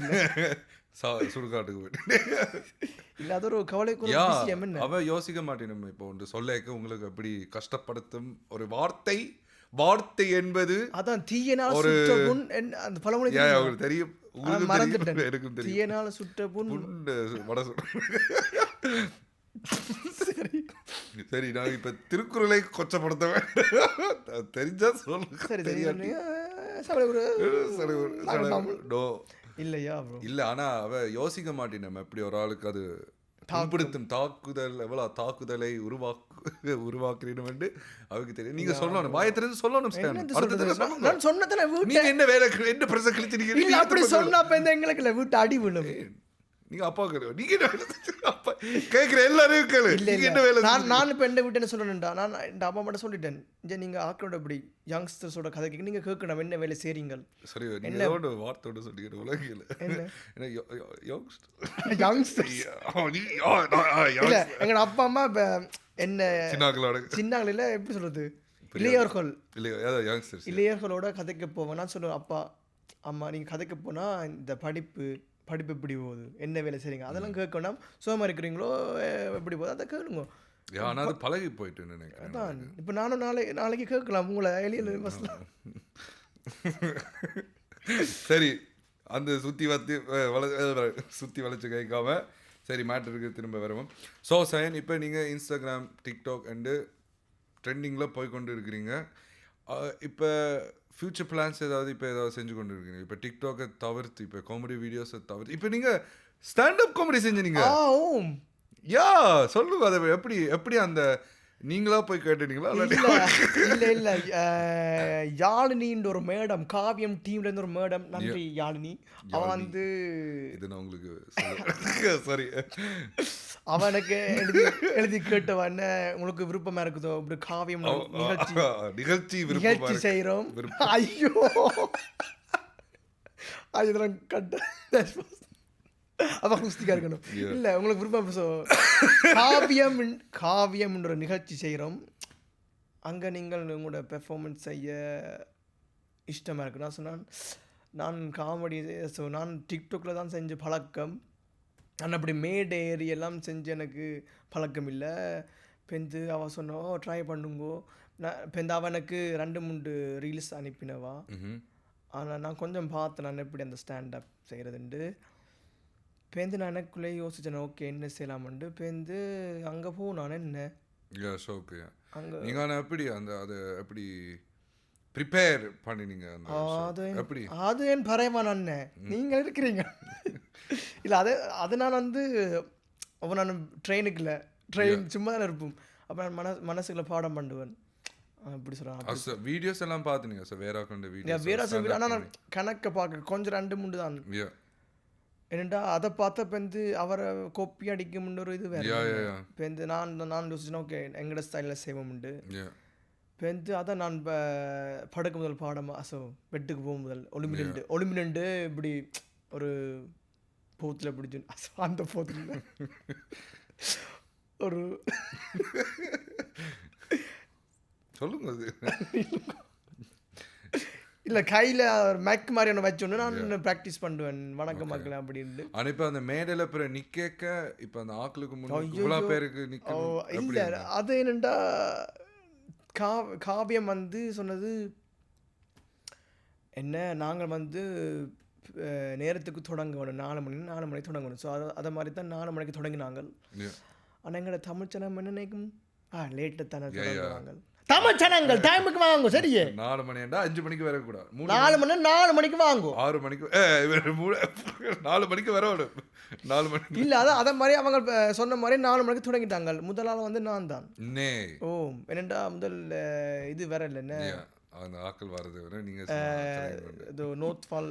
சுடுகாட்டுக்கு போயிட்டு இல்லை. அது ஒரு கவலைக்குரிய விஷயம். என்ன அவ யோசிக்க மாட்டேன். நம்ம இப்போ ஒன்று சொல்லேக்க உங்களுக்கு எப்படி கஷ்டப்படுத்தும் ஒரு வார்த்தை என்பது அதான் தீயனால சுட்ட புண். அந்த பழமொழி தெரியும், மறந்துட்டேன். தீயனால சுட்ட புண் வட சரி. நான் இப்ப திருக்குறளை கொச்சப்படுத்தவேன், தெரிஞ்சா சொல்லுங்க. இல்லையா இல்ல, ஆனா அவ யோசிக்க மாட்டேன். நம்ம எப்படி ஒரு ஆளுக்கு அது தாக்குதல் எவ்வளவு தாக்குதலை உருவாக்குறீன்னு வந்து அவருக்கு தெரியும். நீங்க சொல்லணும், வாயத்திலிருந்து சொல்லணும். நீங்க என்ன வேலை, என்ன பிரச்சனை கழிச்சிருக்கீங்க? அப்படி சொன்னா எங்களுக்கு இல்லை வீட்டு அடி விழும். நீங்க அப்பா நீங்க அப்பா கேட்குற எல்லாரும் கேளு. என்ன வேலை? நான் இப்போ என்ன விட்டு என்ன சொல்லணும்டா, நான் இந்த அப்பா மட்டும் சொல்லிட்டேன். நீங்க ஆக்களோட இப்படி யங்ஸ்டர்ஸோட கதை கேட்க நீங்க கேட்கணும், என்ன வேலை செய்றீங்க. சரி, என்ன வார்த்தையோட சொல்லிக்கிட்டு உலகில் இல்லை எங்களோட அப்பா அம்மா என்ன சின்னாக்களில் எப்படி சொல்றது, இளையர்களோட கதைக்க போவேன். நான் சொல்லுவேன், அப்பா அம்மா நீங்கள் கதைக்க போனால் இந்த படிப்பு எப்படி போகுது, என்ன வேலை செய்றீங்க, அதெல்லாம் கேட்கணும். சோமா இருக்கிறீங்களோ எப்படி போகுது அதை கேளுங்க. ஆனால் அது பழகி போயிட்டு நினைக்கிறேன். அதான் இப்போ நானும் நாளைக்கு கேட்கலாம் உங்களை எளிய பஸ்லாம். சரி, அந்த சுற்றி வளைச்சு கேட்காம சரி மேட்டருக்கு திரும்ப வருவோம். ஸோ சயன், இப்போ நீங்கள் இன்ஸ்டாகிராம், டிக்டாக் அண்டு ட்ரெண்டிங்கில் போய்கொண்டு இருக்கிறீங்க. இப்போ ஃப்யூச்சர் பிளான்ஸ் ஏதாவது இப்போ ஏதாவது செஞ்சு கொண்டு இருக்கீங்க? இப்போ டிக்டாக்கை தவிர்த்து, இப்போ காமெடி வீடியோஸை தவிர்த்து, இப்போ நீங்கள் ஸ்டாண்டப் காமெடி செஞ்சீங்க. சொல்லுங்க, அதை எப்படி அந்த நீங்களா போய் கேட்டீங்களா? இல்லை யாழினின்ற ஒரு மேடம், காவியம் டீம்ல இருந்து ஒரு மேடம், நன்றி யாழினி. அவன் வந்து இது நான் உங்களுக்கு சரி, அவனுக்கு எழுதி கேட்டவன் உங்களுக்கு விருப்பமா இருக்குதோ இப்படி காவியம் நிகழ்ச்சி செய்யறோம். ஐயோ அதெல்லாம் கட்ட அவன் குஸ்திக்கா இருக்கணும். இல்லை உங்களுக்கு விருப்பம் காவியம்ன்ற நிகழ்ச்சி செய்கிறோம், அங்கே நீங்கள் உங்களோட பெர்ஃபார்மன்ஸ் செய்ய இஷ்டமாக இருக்கு. நான் சொன்னான், நான் காமெடி நான் டிக்டாக்ல தான் செஞ்சு பழக்கம், நான் அப்படி மேடை ஏறி எல்லாம் செஞ்சு எனக்கு பழக்கம் இல்லை. பெந்து அவன் சொன்னோ ட்ரை பண்ணுங்கோ. நான் பெந்து அவனுக்கு 2-3 ரீல்ஸ் அனுப்பினவா. ஆனால் நான் கொஞ்சம் பார்த்தேன் நான் எப்படி அந்த ஸ்டாண்டப் செய்கிறதுண்டு. பேருந்து நான் எனக்குள்ளே யோசிச்சேன், ஓகே என்ன செய்யலாமண்டு. பேருந்து அங்கே போனான் என்ன ஷோக்கு அங்கே நீங்கள் எப்படி அதை எப்படி ப்ரிப்பேர் பண்ணினீங்க? அது என் பறைவான் அண்ணன் நீங்கள் இருக்கிறீங்க. இல்லை அது நான் வந்து நான் ட்ரெயினுக்கு இல்லை, ட்ரெயின் சும்மா தான் இருப்போம். அப்போ நான் மனசுக்குள்ள பாடம் பண்ணுவேன். அப்படி சொல்கிறேன். வீடியோஸ் எல்லாம் பார்த்துனீங்க சார்? வேற கொண்ட வீடியோஸ் ஆனால் நான் கணக்கை பார்க்க கொஞ்சம் 2-3 தான். என்னடா அதை பார்த்த வந்து அவரை கொப்பி அடிக்கும்னு ஒரு இது வேறு. இப்போ வந்து நான் யோசிச்சேன், ஓகே எங்களோட ஸ்டைலில் செய்வோம்ண்டு. இப்போ வந்து அதை நான் படுக்க முதல் பாடமாக பெட்டுக்கு போகும் முதல் ஒளிமினண்டு இப்படி ஒரு போத்தில் பிடிச்சு அந்த போத்தில் ஒரு சொல்லுங்க இல்லை கையில் மேக் மாதிரி ஒன்று வச்சோன்னு நான் ப்ராக்டிஸ் பண்ணுவேன், வணக்கம் மக்கள் அப்படின்னு. ஆனால் இப்போ அந்த மேடையில் அப்புறம் நிற்க இப்போ அந்த ஆக்களுக்கு முன்னாடி பேருக்கு நிற்க இல்லை, அது என்னென்னா காவியம் வந்து சொன்னது என்ன, நாங்கள் வந்து நேரத்துக்கு தொடங்கணும், 4 மணிக்கு தொடங்கணும். ஸோ அதை மாதிரி தான் 4 மணிக்கு தொடங்கினாங்க. ஆனால் எங்களோட தமிழ் சேனல் என்ன நினைக்கும், லேட்டாக தானே தொடங்குவாங்க, தமிழ் சனங்கள் டைமுக்கு வாங்கும் சரியே 4 மணிண்டா 5 மணிக்கு வரக்கூடாது 4 மணி 4 மணிக்கு வாங்கும் 6 மணிக்கு 4 மணிக்கு வரணும் 4 மணிக்கு இல்ல அத மாதிரி அவங்க சொன்ன மாதிரி 4 மணிக்கு தொடங்கிட்டாங்க முதல் ஆள் வந்து நான் தான் ஓ என்னடா முதல் இது வரல என்ன அந்த ஆக்கள் வரது வர நீங்க நோட் ஃபால்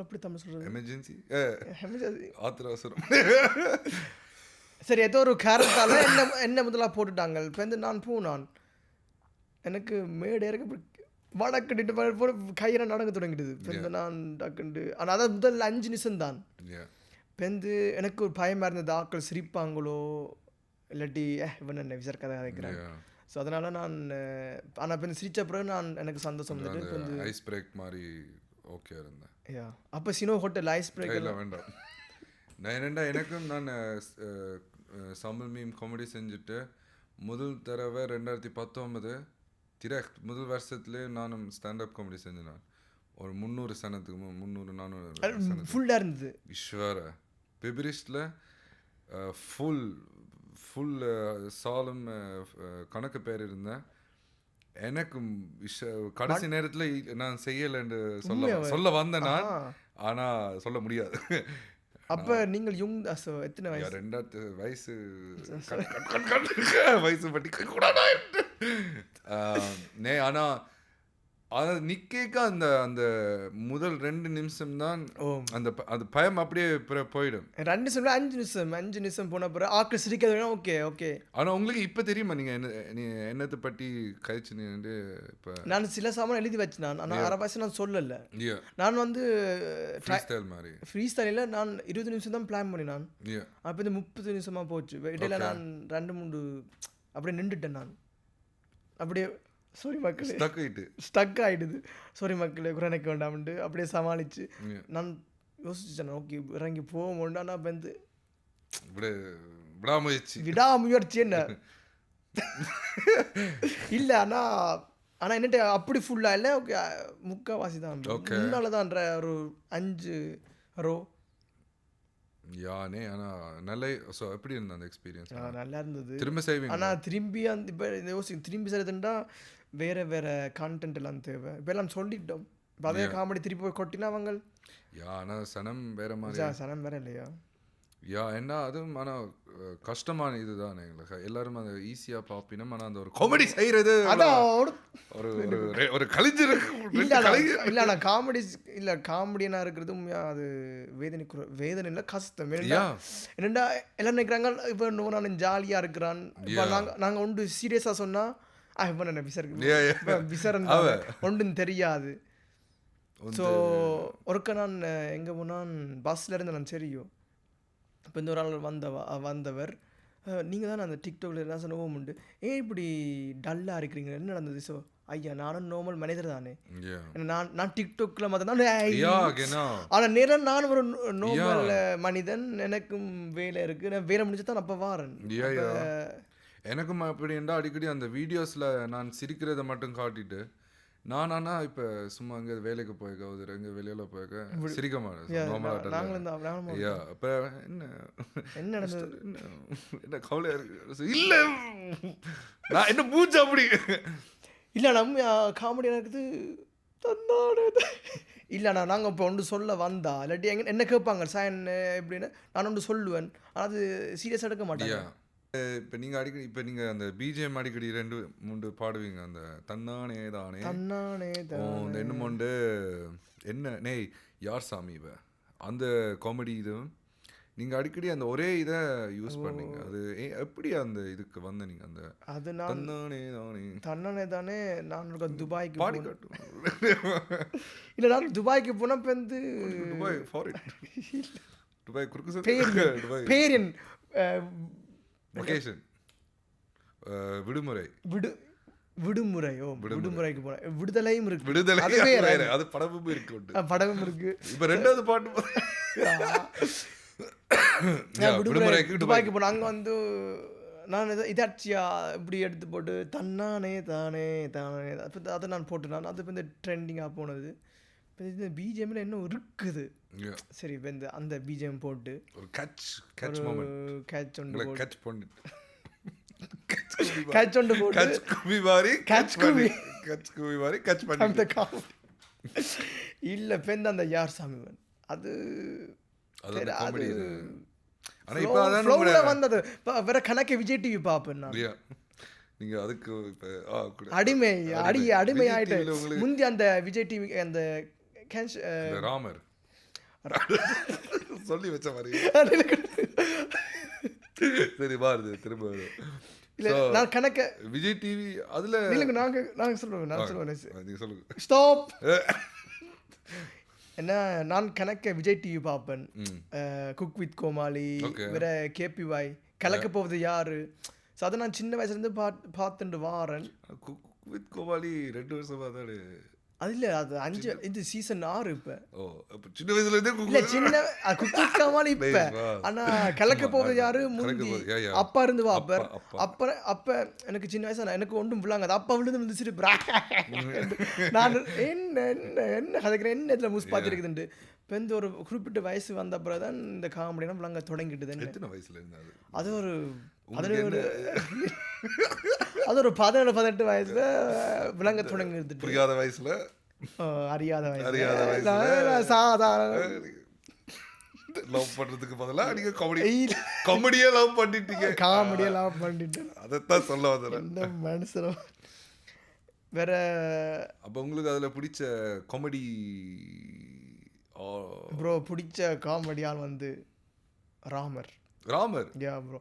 அப்படி தமிழ் சொல்றது எமர்ஜென்சி ஆத்திர அவசரம் சரி ஏதோ ஒரு காரணத்தால என்ன முதலா போட்டுட்டாங்க இப்போ வந்து நான் போனான் எனக்கு மேடு இறக்க வடக்கட்டிட்டு போட கையில நடக்க தொடங்கிடுது இப்போ நான் டக்குண்டு ஆனால் அதான் முதல்ல 5 நிமிஷம் தான் இப்போ வந்து எனக்கு ஒரு பயமாக இருந்தது ஆக்கள் சிரிப்பாங்களோ இல்லாட்டி இவன் என்ன விசார கதை வைக்கிறேன் ஸோ அதனால நான் ஆனால் இப்போ சிரிச்ச பிறகு நான் எனக்கு சந்தோஷம் வந்துட்டு ஐஸ் பிரேக் மாதிரி ஓகே இருந்தேன் யா அப்போ சினோ ஹோட்டல் ஐஸ் பிரேக் இல்லை வேண்டாம் நான் என்னென்னா எனக்கும் நான் தமிழ் மீம் காமெடி செஞ்சுட்டு முதல் தடவை 2019 டிரெக்ட் முதல் வருஷத்துலேயே நானும் ஸ்டாண்டப் காமெடி செஞ்சேன் ஒரு 300 சனத்துக்கு 300-400 ஃபுல்லாக இருந்தது ஈஸ்வர பிப்ரிஸ்டில் ஃபுல் சாலம் கணக்கு பேர் இருந்தேன் எனக்கு கடைசி நேரத்தில் நான் செய்யலைன்னு சொல்ல வந்தேன் நான் ஆனால் சொல்ல முடியாது அப்போ நீங்கள் எத்தனை வயசு 2 வயசு வயசு பட்டி கூடாது ஆனால் அது நிற்க அந்த அந்த முதல் 2 நிமிஷம் தான் அந்த அது பயம் அப்படியே போயிடும் 2 நிமிஷம் 5 நிமிஷம் போன பிறகு ஆக்கள் சிரிக்கிறது ஓகே ஓகே ஆனால் உங்களுக்கு இப்போ தெரியுமா நீங்கள் என்னத்தை பற்றி கழிச்சுன்னு இப்போ நான் சில சாமான் எழுதி வச்சு ஆனால் அரை வயசு நான் சொல்லலை நான் வந்து ஃப்ரீ ஸ்டைலில் நான் 20 நிமிஷம் தான் பிளான் பண்ணினான் அப்போ இந்த 30 நிமிஷமாக போச்சு இடையில நான் 2-3 அப்படியே நின்றுட்டேன் நான் அப்படியே சாரி மக்களே ஸ்டக் ஆகிடுது சாரி மக்களே குறைக்க வேண்டாம்ட்டு அப்படியே சமாளித்து நான் யோசிச்சேன் ஓகே இறங்கி போவோம்டா நான் வந்து விடாமுயற்சி என்ன இல்லை ஆனால் என்னட்ட அப்படி ஃபுல்லாக இல்லை ஓகே முக்கால்வாசி தான் முன்னால் தான் ஒரு 5 ரோ யானே ஆனால் நல்ல ஸோ எப்படி இருந்தது அந்த எக்ஸ்பீரியன்ஸ் நல்லா இருந்தது திரும்ப செய்வீங்க ஆனால் திரும்பி அந்த இப்போ யோசி திரும்பி செய்யறதுண்டா வேறு கான்டென்ட் எல்லாம் தேவை இப்போ எல்லாம் சொல்லிட்டோம் இப்போ அதே காமெடி திருப்பி போய் கொட்டினா அவங்க ஆனால் சனம் வேறு மாதிரி சனம் வேறு இல்லையா என்ன அதுவும் ஆனால் கஷ்டமான இதுதான் எங்களுக்கு எல்லாரும் அதை ஈஸியாக பார்ப்பினோம் ஆனால் அந்த ஒரு காமெடி செய்கிறது ஒரு கலைஞர் இல்லை நான் காமெடி இல்லை காமெடியனாக இருக்கிறது அது வேதனை இல்லை கஷ்டம் என்னடா எல்லாம் நினைக்கிறாங்க இப்போ நான் ஜாலியாக இருக்கிறான் இப்போ நாங்கள் ஒன்று சீரியஸாக சொன்னால் இப்போ என்ன விசரன் ஒன்றும் தெரியாது ஸோ ஒருக்க நான் எங்கே போனால் பஸ்ஸில் இருந்து நான் தெரியும் இப்போ இந்த ஒரு ஆள் வந்தவர் நீங்கள் தான் அந்த டிக்டாக்ல என்ன சொன்னவும் உண்டு ஏன் இப்படி டல்லாக இருக்கிறீங்க என்ன நடந்தது ஸோ ஐயா நானும் நார்மல் மனிதர் தானே நான் டிக்டாக்ல மாத்தான் ஆனால் நேரம் நான் ஒரு நார்மல் மனிதன் எனக்கும் வேலை இருக்குது நான் வேலை முடிச்சு தான் அப்போ வாரேன் எனக்கும் அப்படி இருந்தால் அடிக்கடி அந்த வீடியோஸில் நான் சிரிக்கிறத மட்டும் காட்டிட்டு நான் ஆனால் இப்போ சும்மா அங்கே வேலைக்கு போயிருக்க ஒரு எங்கே வெளியில் போயிருக்க சிரிக்க மாட்டேன் அப்போ என்ன கவலையாக இருக்கு இல்லை நான் என்ன மூச்சு அப்படி இல்லை நம்ம காமெடி இருக்குது இல்லைண்ணா நாங்கள் இப்போ ஒன்று சொல்ல வந்தா இல்லாட்டி என்ன கேட்பாங்க சாயன் எப்படின்னு நான் ஒன்று சொல்லுவேன் அது சீரியஸாக எடுக்க மாட்டேன் இப்போ நீங்கள் அடிக்கடி இப்போ நீங்கள் அந்த பிஜிஎம் அடிக்கடி 2-3 பாடுவீங்க அந்த தன்னானே தானே இந்த என்னமோண்டு என்ன நெய் யார் சாமி இவ அந்த காமெடி இதுவும் நீங்கள் அடிக்கடி அந்த ஒரே இதை யூஸ் பண்ணீங்க அது எப்படி அந்த இதுக்கு வந்த நீங்கள் அந்த அது தன்னானே தானே நான் துபாய்க்கு பாடி காட்டும் இல்லை நான் துபாய்க்கு போனால் இப்போ வந்து துபாய் ஃபாரின் துபாய் குறுக்கு பேரியன் வெக்கேஷன் விடுமுறை விடுமுறைக்கு போனேன் விடுதலையும் இருக்கு அது படமும் இருக்கு இப்போ 2வது பாட்டு துபாய்க்கு போனேன் அங்கே வந்து நான் இதாச்சியா இப்படி எடுத்து போட்டு தன்னானே தானே அதை நான் போட்டு அது இப்போ இந்த ட்ரெண்டிங்காக போனது இப்போ இந்த பிஜிஎம்ல என்ன இருக்குது சரி இப்போ இந்த அந்த பிஜிஎம் போட்டு ஒரு கேட்ச் ஒன்று கேட்ச் பண்ணிட்டு கேட்ச் ஒன்று போட்டு கட்ச் குவி மாதிரி catch குவி. கட்ச் குவி மாதிரி கட்ச் பண்ணி அந்த காமெடி இல்ல பெண் அந்த யார் சாமிவன் அது அது காமெடி ஆனா flow- இப்போ அதான் flowல வந்தது வேற கணக்கு விஜய் டிவி பாப்பேன் நான் நீங்க அதுக்கு இப்ப அடிமை அடிமை விஜய் ஆயிட்டு TV ல உங்களுக்கு முந்தி அந்த விஜய் டிவி அந்த இந்த ராமர் சொல்லி வச்ச மாதிரி சரி பாருது திரும்ப வரும். இல்ல நான் கணக்க விஜய் டிவி அதுல இல்லைங்க நாங்க சொல்லுவேன் நீங்க சொல்லுங்க ஸ்டாப் என்ன நான் கணக்க விஜய் டிவி பார்ப்பேன் குக் வித் கோமாளி வேற கேபிஒய் கலக்க போவது யாரு ஸோ அதை நான் சின்ன வயசுலேருந்து பார்த்துட்டு வாரேன். குக் வித் கோமாளி 2 வருஷமா தானே அது இல்லை அது 5 இது சீசன் 6 இப்போ. ஓ அப்போ சின்ன வயசுலேருந்தே இல்லை சின்ன குக் வித் கோமாளி இப்போ ஆனால் கலக்க போவது யாரு முந்தி அப்பா இருந்து பார்ப்பேன். அப்போ எனக்கு சின்ன வயசு எனக்கு ஒன்றும் விழாங்க அது அப்பா விழுந்து வந்து சிரிப்புறா நான் என்ன கதைக்கிறேன் என்ன இதில் மூஸ் பார்த்துருக்குதுண்டு இப்போ இந்த ஒரு குறிப்பிட்ட வயசு வந்த அப்புறம் தான் இந்த காமெடினா விளங்க தொடங்கிட்டுது. எத்தனை வயசுல இருந்தாது அது ஒரு அது ஒரு 17-18 வயசுல விளங்க தொடங்கிடுது. புரியாத வயசுல அறியாத வயசுல சாதாரண லவ் பண்றதுக்கு பதிலா நீங்க காமெடியா லவ் பண்ணிட்டு அதைத்தான் சொல்ல வந்தேன். இந்த மனுஷன் வேற அப்ப உங்களுக்கு அதுல பிடிச்ச காமெடி ப்ரோ பிடிச்ச காமெடியால் வந்து ராமர் யா ப்ரோ.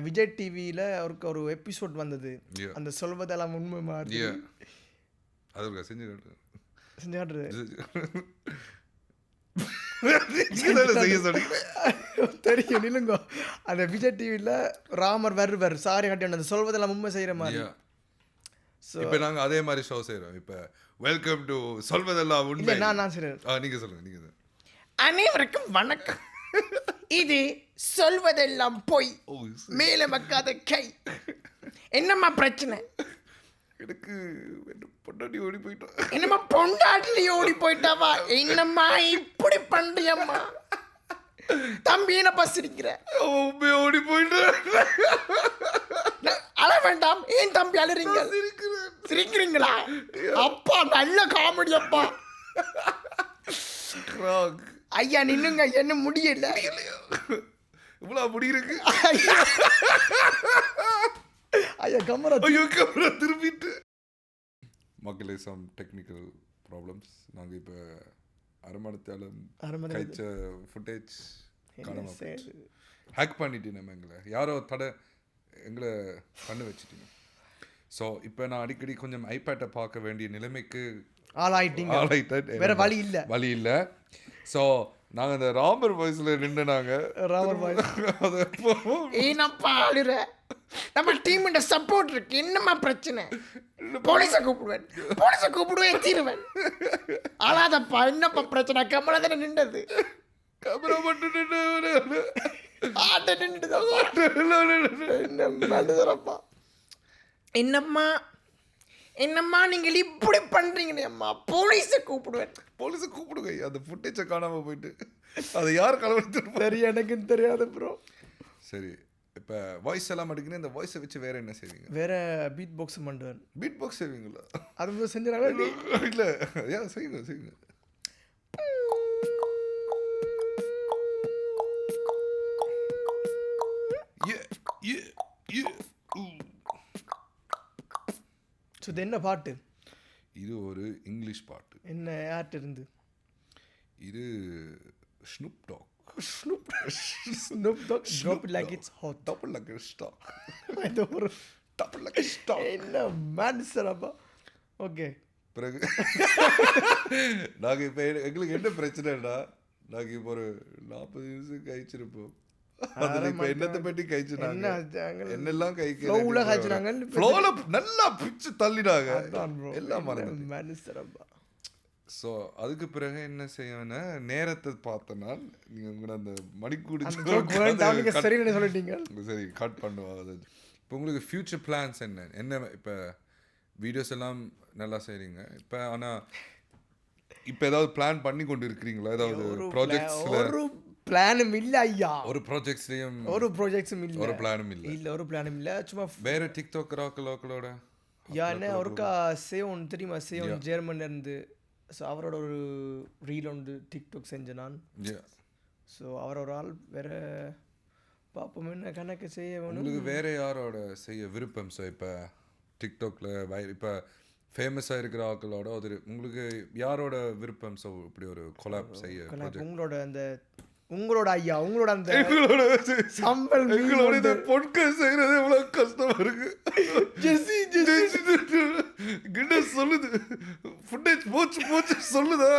விஜய் டிவியில் அவருக்கு ஒரு எபிசோட் வந்தது அந்த சொல்வதெல்லாம் உண்மை மாதிரி அது செஞ்சு காட்டுறது தெரியும் நில்லுங்க. அந்த விஜய் டிவியில் ராமர் வருவார் சாரி காட்டி அந்த சொல்வதெல்லாம் உண்மை செய்கிற மாதிரி. இப்போ நாங்கள் அதே மாதிரி ஷோ செய்கிறோம். இப்போ வெல்கம் டு சொல்வதெல்லாம் உண்மை. நான் செய்கிறேன். நீங்கள் சொல்லுங்கள். அனைவருக்கும் வணக்கம். இது சொல்வதெல்லாம் பொய் மேல மக்காத கை. என்னம்மா பிரச்சனை? எனக்கு பொண்டாட்டி ஓடி போயிட்டோம். என்னம்மா பொண்டாட்டி ஓடி போயிட்டாவா? என்னம்மா இப்படி பண்றியம்மா? தம்பி என்னப்பா சிரிக்கிற? ஓடி போயிட்டு அழ வேண்டாம். ஏன் தம்பி அழுறீங்க? சிரிக்கிறீங்களா? அப்பா நல்ல காமெடி அப்பா. ஐயா நின்னுங்க என்ன முடியல. இவ்வளவு முடி இருக்கு ஐயா கமரா திரும்பிட்டு மக்களே சம் டெக்னிக்கல் ப்ராப்ளம்ஸ். நாங்கள் இப்போ அரமணத்தாலும் கைச்ச ஃபுட்டேஜ் ஹேக் பண்ணிட்டீங்க நம்ம எங்களை யாரோ எங்களை பண்ண வச்சுட்டீங்க. ஸோ இப்போ நான் அடிக்கடி கொஞ்சம் ஐபேட்டை பார்க்க வேண்டிய நிலைமைக்கு ஆளாயிட்டேன். வேற வழி இல்லை. ஸோ நாங்கள் அந்த ராமர் வாய்ஸில் நின்று ராமர் வாய்ஸ் ஏனப்பா அழுற? நம்ம டீம் சப்போர்ட் இருக்கு. என்னம்மா பிரச்சனை? போலீஸை கூப்பிடுவேன் தீருவேன். அழாதப்பா. என்னப்பா பிரச்சனை? கமலா தானே நின்றது. கேமரா மட்டும் நின்றுப்பா. என்னம்மா நீங்கள் இப்படி பண்றீங்களே அம்மா? போலீஸை கூப்பிடுங்க. அந்த ஃபுட்டேஜை காணாம போயிட்டு அதை யார் கலவரத்து சரி எனக்கும் தெரியாது ப்ரோ. சரி இப்போ வாய்ஸ் எல்லாம் அடிக்கணும். இந்த வாய்ஸை வச்சு வேற என்ன செய்வீங்க? வேற பீட் பாக்ஸ் பண்ணுவேன். பீட் பாக்ஸ் செய்வீங்களா? அது செஞ்சாங்களா? இல்லை ஏன் செய்யுங்க. இது என்ன பாட்டு? இது ஒரு இங்கிலீஷ் பாட்டு. என்ன யார்கிட்ட இருந்து? இது Snoop talk. Drop it like it's hot. Double like a stock. Double like a stock. என்ன மனுஷனப்பா. ஓகே பிறகு நாங்கள் இப்போ எங்களுக்கு என்ன பிரச்சனைடா, நாங்கள் இப்போ ஒரு 40 நிமிஷம் கழிச்சிருப்போம். அதில் இப்போ என்னத்தை பற்றி கழிச்சுனாங்க, என்னெல்லாம் கழிக்கிறாங்க, ஃப்ளோவில் நல்லா பிச்சு தள்ளினாங்க, எல்லாம் மறந்து. ஸோ அதுக்கு பிறகு என்ன செய்வேன்னா நேரத்தை பார்த்தனா நீங்கள் உங்களை அந்த மணிக்கூடி சொல்லிட்டீங்க. சரி கட் பண்ணுவாங்க. இப்போ உங்களுக்கு ஃப்யூச்சர் பிளான்ஸ் என்ன? இப்போ வீடியோஸ் எல்லாம் நல்லா செய்கிறீங்க இப்போ, ஆனால் இப்போ ஏதாவது பிளான் பண்ணி கொண்டு இருக்கிறீங்களா? ஏதாவது ப்ராஜெக்ட்ஸில்? ஒரு பிளானும் இல்ல ஐயா. ஒரு ப்ராஜெக்ட்ஸ்லயும் ஒரு ப்ராஜெக்ட்ஸும் இல்ல. ஒரு பிளானும் இல்ல. இல்ல ஒரு பிளானும் இல்ல. சும்மா வேற டிக்டாக் ராக்களோட என்ன ஒருக்கா சேவன் தெரியுமா? சேவன் ஜெர்மன்ல இருந்து. ஸோ அவரோட ஒரு ரீல் ஒன்று டிக்டாக் செஞ்சேன் நான். ஸோ அவர் ஒரு ஆள் வேற பார்ப்போம் என்ன கணக்கு செய்ய வேணும். உங்களுக்கு வேற யாரோட செய்ய விருப்பம்? ஸோ இப்போ டிக்டாக்ல இப்போ ஃபேமஸாக இருக்கிற ஆக்களோட ஒரு உங்களுக்கு யாரோட விருப்பம்? ஸோ இப்படி ஒரு கொலாப் செய்ய உங்களோட அந்த உங்களோட ஐயா உங்களோட அந்த சம்பல் எங்களோட இந்த பாட்காஸ்ட் செய்யறது எவ்வளோ கஷ்டமா இருக்கு. ஜெஸி கிட்ட சொல்லுது ஃபுட்டேஜ் போச்சு சொல்லுதா?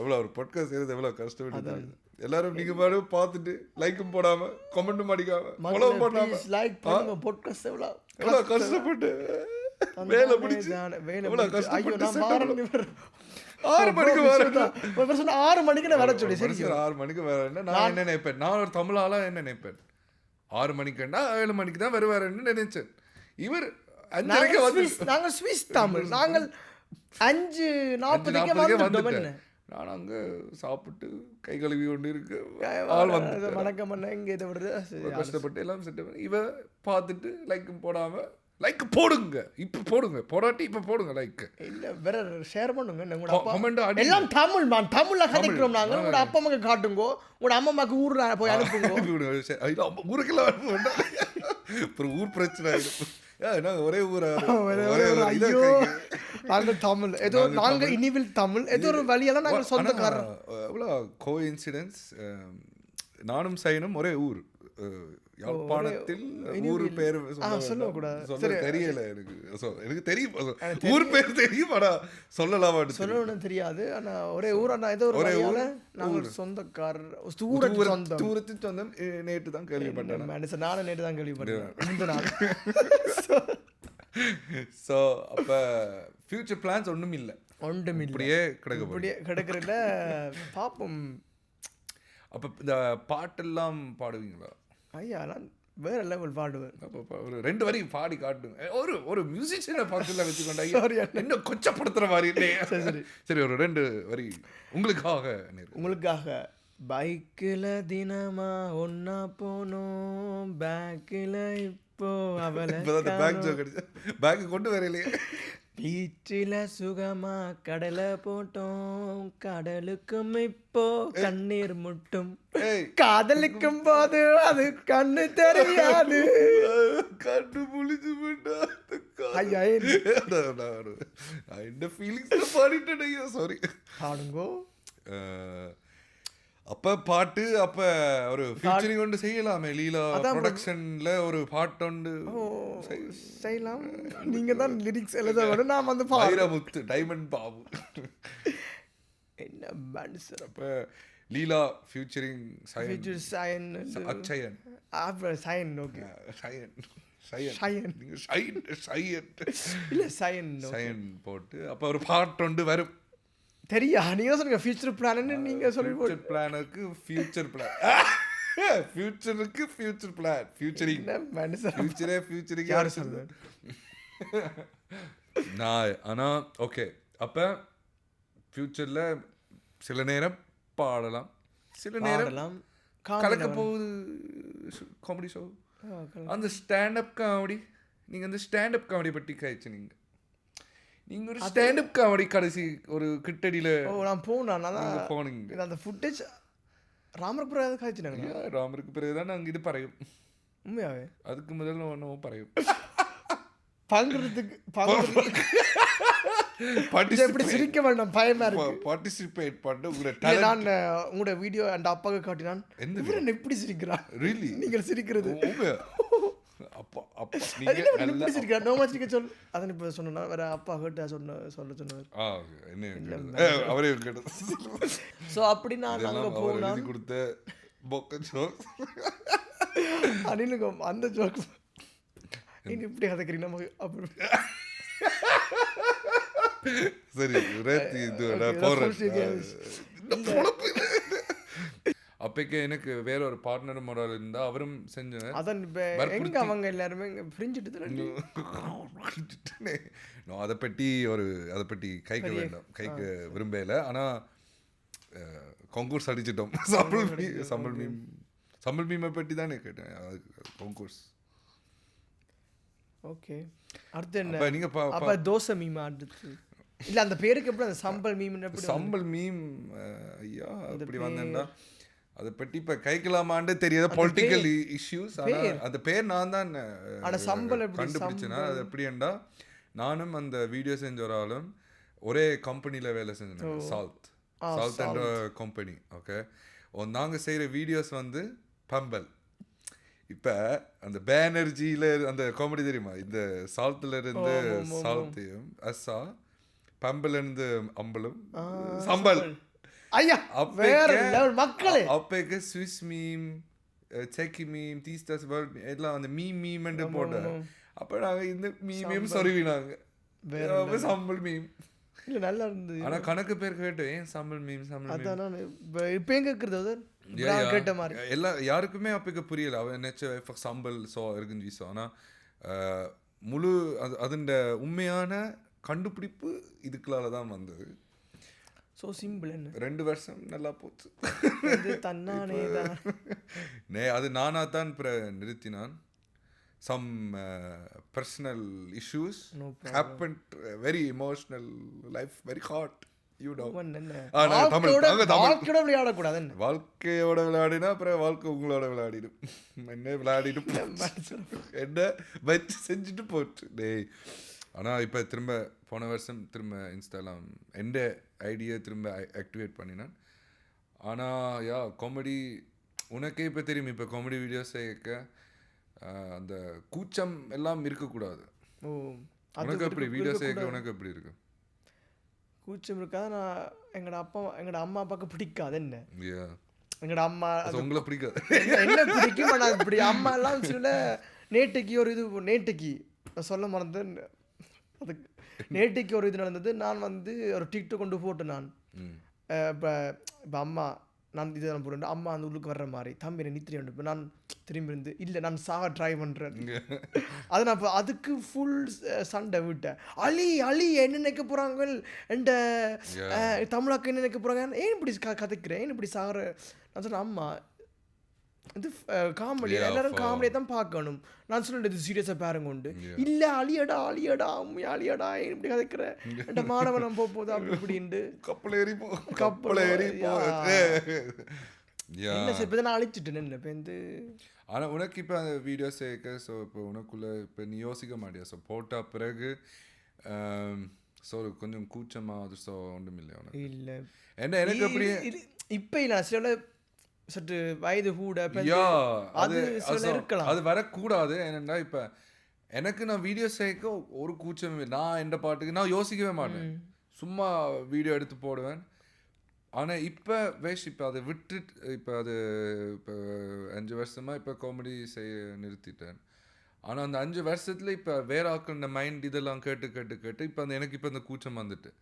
எவ்வளோ ஒரு பாட்காஸ்ட் செய்யறது எவ்வளோ கஷ்டப்பட்டு எல்லாரும் நீங்க பாடு பார்த்துட்டு லைக்கும் போடாம கமெண்ட்டும் அடிக்காம ஃபாலோ பண்ணாம லைக் பண்ணுங்க. பாட்காஸ்ட் எவ்வளோ கஷ்டப்பட்டு வேலை முடிச்சு எவ்வளோ கஷ்டப்பட்டு 6 மணிக்கு வரேன். 6 மணிக்கு நான் வர சொல்லி சரி 6 மணிக்கு வரேன். நான் என்ன நினைப்பேன்? நான் ஒரு தமிழ் ஆளா என்ன நினைப்பேன்? 6 மணிக்குன்னா 7 மணிக்கு தான் வருவாருன்னு நினைச்சேன். இவர் 5:30 வந்து நாங்கள் ஸ்விஸ் தமிழ் நாங்கள் 5:40 வந்துட்டோம். நான் அங்கே சாப்பிட்டு கை கழுவி கொண்டு இருக்கு ஆள் வந்து வணக்கம் பண்ண இங்கே இதை வருது கஷ்டப்பட்டு எல்லாம் செட் பண்ணி இவ பார்த்துட்டு லைக்கும் போடாம லைக் போடுங்க இப்போ போடுங்க போடாட்டி இப்போ போடுங்க லைக் இல்லை வேற ஷேர் பண்ணுங்க. எல்லாம் தமிழ் மேன் தமிழ்ல கதைக்கிறோம் நாங்கள். உங்களோட அப்பா அம்மாக்கு காட்டுங்கோ, உங்களோட அம்மா அம்மாக்கு ஊர் போய் அனுப்புங்க. ஊருக்கெல்லாம் அனுப்ப வேண்டாம், அப்புறம் ஊர் பிரச்சனை ஆகிடும். நாங்கள் ஒரே ஊரா நாங்கள் தமிழ் ஏதோ நாங்கள் இனிவில் தமிழ் ஏதோ ஒரு வழியெல்லாம் நாங்கள் சொந்தக்காரர். எவ்வளோ கோ இன்சிடென்ஸ். நானும் சைனும் ஒரே ஊர். யாழ்ப்பாணத்தில் ஊர் பேர் சொல்ல தெரியல எனக்கு தெரியும் ஊர் பேர் தெரியும் ஆனா சொல்லலாம் தெரியாது. ஆனா ஒரே ஊர் ஏதோ ஒரு நாங்கள் சொந்தக்காரர் தூரத்து சொந்தம். நேற்று தான் கேள்விப்பட்டேன். நானும் நேற்று தான் கேள்விப்பட்டேன் இந்த நாள். ஸோ அப்போ ஃபியூச்சர் பிளான்ஸ் ஒன்றும் இல்லை இப்படியே கிடக்குறதுல பார்ப்போம். அப்போ இந்த பாட்டெல்லாம் பாடுவீங்களா? ஐயா நான் வேற லெவல் பாடுவேன். அப்போ ஒரு 2 வரி பாடி காட்டுங்க. ஒரு மியூசிஷியனை பக்கத்தில் வச்சுக்கொண்டா என்ன கொச்சப்படுத்துற மாதிரி இல்லையே. சரி ஒரு 2 வரி உங்களுக்காக. பைக்கில் தினமா ஒன்னா போனோம், பேக்கில் இப்போ அவளை பேக் கொண்டு வரலையே. பீச்சில் சுகமா கடலை போட்டோம், கடலுக்கும் இப்போ கண்ணீர் முட்டும், காதலிக்கும் போது அது கண்ணு தெரியாது. கண்ணு முழிச்சு பாடிட்டேன். சாரி பாடுங்கோ. அப்ப பாட்டு அப்ப ஒரு ஃபீச்சரிங் கொண்டு செய்யலாமே. லீலா ப்ரொடக்ஷன்ல ஒரு பாட்டு ஒன்று செய்யலாம். நீங்க தான் லிரிக்ஸ் எழுத வேணும், நான் வந்து வைரமுத்து டைமண்ட் பாபு என்ன மனுஷன். அப்ப லீலா ஃபியூச்சரிங் சயன் அச்சயன் சயன் ஓகே சயன் போட்டு அப்ப ஒரு பாட்டு ஒன்று வரும். தெரியா நீங்க சொல்லுங்க ஃபியூச்சர் பிளான் நீங்க சொல்லி ஃபியூச்சர் பிளானுக்கு ஃபியூச்சர் பிளான் ஃபியூச்சருக்கு ஃபியூச்சர் பிளான் ஃபியூச்சரிங் ஃபியூச்சரே ஃபியூச்சரிங் யார் சொல்றது நான். ஆனால் ஓகே அப்போ ஃபியூச்சரில் சில நேரம் பாடலாம், சில நேரம் கலக்க போகுது காமெடி ஷோ. அந்த ஸ்டாண்டப் காமெடி நீங்கள் அந்த ஸ்டாண்டப் காமெடி பற்றி காய்ச்சி நீங்கள் ஒரு ஸ்டாண்டப் காமெடி கடைசி ஒரு கிட்டடியில் நான் போனீங்க அந்த ஃபுட்டேஜ் ராமருக்கு பிறகு காய்ச்சினாங்க. ராமருக்கு பிறகு தான் நாங்கள் இது பறையும் உண்மையாவே. அதுக்கு முதல்ல ஒன்றும் பறையும் எப்படி சிரிக்க வேண்டாம் பயமா இருக்கு. பார்ட்டிசிபேட் பண்ண நான் உங்களோட வீடியோ அந்த அப்பாவுக்கு காட்டினான். என்ன எப்படி சிரிக்கிறான் ரியலி நீங்கள் சிரிக்கிறது அப்பா அப்பா நீங்க சிரிக்கிறா நோமா சிரிக்க சொல். அதான் இப்போ சொன்னா வேற அப்பா கேட்டா சொல்ல சொன்னவர் என்ன அவரே கேட்டது. ஸோ அப்படி நான் அங்கே போனேன் கொடுத்த பொக்க ஜோக் அனிலுங்க அந்த ஜோக் இனி இப்படி கதைக்கிறீங்க நமக்கு அப்புறம் சரி இது போடுறேன். அப்போக்கே எனக்கு வேற ஒரு பார்ட்னர் மாடல் இருந்தால் அவரும் செஞ்சேன். அதான் இப்போ எங்கே அவங்க எல்லாருமே பிரிஞ்சுட்டு நான் அதை பற்றி கைக்க வேண்டாம், கைக்க விரும்பல. ஆனால் கான்கூர்ஸ் அடிச்சிட்டோம். சம்பல் மீமை பற்றி தானே கேட்டேன். கான்கூர்ஸ். ஓகே, அடுத்து என்ன? நீங்க அப்ப தோசை மீம் அடுத்து இல்ல அந்த பேருக்கு எப்படி அந்த சம்பல் மீம் எப்படி? சம்பல் மீம் ஐயா அப்படி வந்தேன்னா அதை பற்றி இப்போ கைக்கலாமான்னு தெரியாத பொலிட்டிக்கல் இஷ்யூஸ். ஆனால் அந்த பேர் நான் தான் கண்டுபிடிச்சேன்னா அது எப்படின்னா, நானும் அந்த வீடியோ செஞ்ச ஒரு ஆளும் ஒரே கம்பெனியில் வேலை செஞ்சேன். சால்ட் என்ற கம்பெனி. ஓகே, நாங்கள் செய்கிற வீடியோஸ் வந்து பம்பல். இப்போ அந்த பேனர்ஜியில் அந்த காமெடி தெரியுமா, இந்த சால்ட்டில் இருந்து சால்த்தையும் அஸ்ஸா, பம்பல் இருந்து அம்பலும் சம்பல். ஐயா மக்களே அப்பக்கு ஸ்விஸ் மீம், செக்கி மீம், தீஸ்டஸ் வேர்ல்ட் எல்லாம் அந்த மீம் போட்டேன். அப்போ நாங்கள் இந்த மீமையும் சொருவினாங்க சம்பல் மீம். இல்ல நல்லா இருந்தது. ஆனா கணக்கு பேர் கேட்டேன் ஏன் சம்பல் மீம் அதான் இப்போ எங்க இருக்கிறது கேட்ட மாதிரி எல்லாம் யாருக்குமே அப்போ புரியல. அவன் நினைச்ச சம்பல் சோ இருக்குன்னு வீசோ. ஆனா முழு அதுண்ட உண்மையான கண்டுபிடிப்பு இதுக்குள்ளால தான் வந்தது. So simple. என்ன 2 வருஷம் நல்லா போச்சு. தன்னானே தான் அது நானா தான் நிறுத்தினான். Some personal issues happened, very emotional life, very hot, you know. வாழ்க்கையோட விளையாடினா அப்புறம் வாழ்க்கை உங்களோட விளையாடிடும். என்ன விளையாடிடும் என்ன வச்சு செஞ்சுட்டு போட்டு டேய். ஆனால் இப்போ திரும்ப போன வருஷம் திரும்ப இன்ஸ்டாலாம் எந்த ஐடியா திரும்ப ஆக்டிவேட் பண்ணினான். ஆனால் காமெடி உனக்கே இப்போ தெரியும். இப்போ காமெடி வீடியோஸ் கேட்க அந்த கூச்சம் எல்லாம் இருக்கக்கூடாது. உனக்கு எப்படி வீடியோ சேர்க்க உனக்கு எப்படி இருக்கு? கூச்சம் இருக்காது. நான் எங்களோட அம்மா அப்பாவுக்கு பிடிக்காது. என்ன எங்களோட அம்மா உங்களை பிடிக்காது. என்ன பிடிக்கும். ஆனால் இப்படி அம்மா எல்லாம் சொல்ல நேற்றுக்கு ஒரு இது நேற்றுக்கு சொல்ல மறந்தேன். அதுக்கு நேற்றுக்கு ஒரு இது நடந்தது. நான் வந்து ஒரு டிக்டாக் கொண்டு போட்டேன். நான் இப்போ அம்மா நான் இது தான் போகிறேன். அம்மா அந்த உள்ளுக்கு வர்ற மாதிரி தம்பி என்ன நித்திரி வந்து நான் திரும்பி இருந்து இல்லை நான் சாக ட்ரை பண்ணுறேன். அது நான் இப்போ அதுக்கு ஃபுல் சண்டை விட்டேன். அலி என்ன நினைக்க போகிறாங்க என்ற தமிழாக்கு என்ன நினைக்க போகிறாங்க, ஏன் இப்படி கதைக்கிறேன், ஏன் இப்படி சாகிற. நான் சொன்னேன் அம்மா இது காமெடி, எல்லாரும் காமெடியை தான் பார்க்கணும். நான் சொல்லிட்டு இது சீரியஸாக பாருங்க உண்டு. இல்லை அழியடா அழியடா ஏன் இப்படி கதைக்கிறேன் என்ற மாணவனம் போகுது அப்படி இப்படின்ட்டு கப்பல் ஏறி என்ன சார் இப்போ நான் அழிச்சிட்டேன். என்ன இப்போ இந்த ஆனால் உனக்கு இப்போ அந்த வீடியோஸ் கேட்க ஸோ இப்போ உனக்குள்ளே இப்போ நீ யோசிக்க மாட்டியா? ஸோ போட்ட பிறகு ஸோ கொஞ்சம் கூச்சமாக அது ஸோ ஒன்றும் இல்லை உனக்கு? இல்லை என்ன எனக்கு அப்படி இப்போ இல்லை சில சற்று வயது கூட அது இருக்கலாம். அது வரக்கூடாது. ஏன்னா இப்போ எனக்கு நான் வீடியோ சேர்க்க ஒரு கூச்சம் இல்லை. நான் எந்த பாட்டுக்கு நான் யோசிக்கவே மாட்டேன். சும்மா வீடியோ எடுத்து போடுவேன். ஆனால் இப்போ இப்போ அதை விட்டுட்டு இப்போ அது இப்போ 5 வருஷமாக இப்போ காமெடி செய்ய நிறுத்திட்டேன். ஆனால் அந்த 5 வருஷத்தில் இப்போ வேற ஆக்கள் இந்த மைண்ட் இதெல்லாம் கேட்டு இப்போ அந்த எனக்கு இப்போ அந்த கூச்சம் வந்துட்டு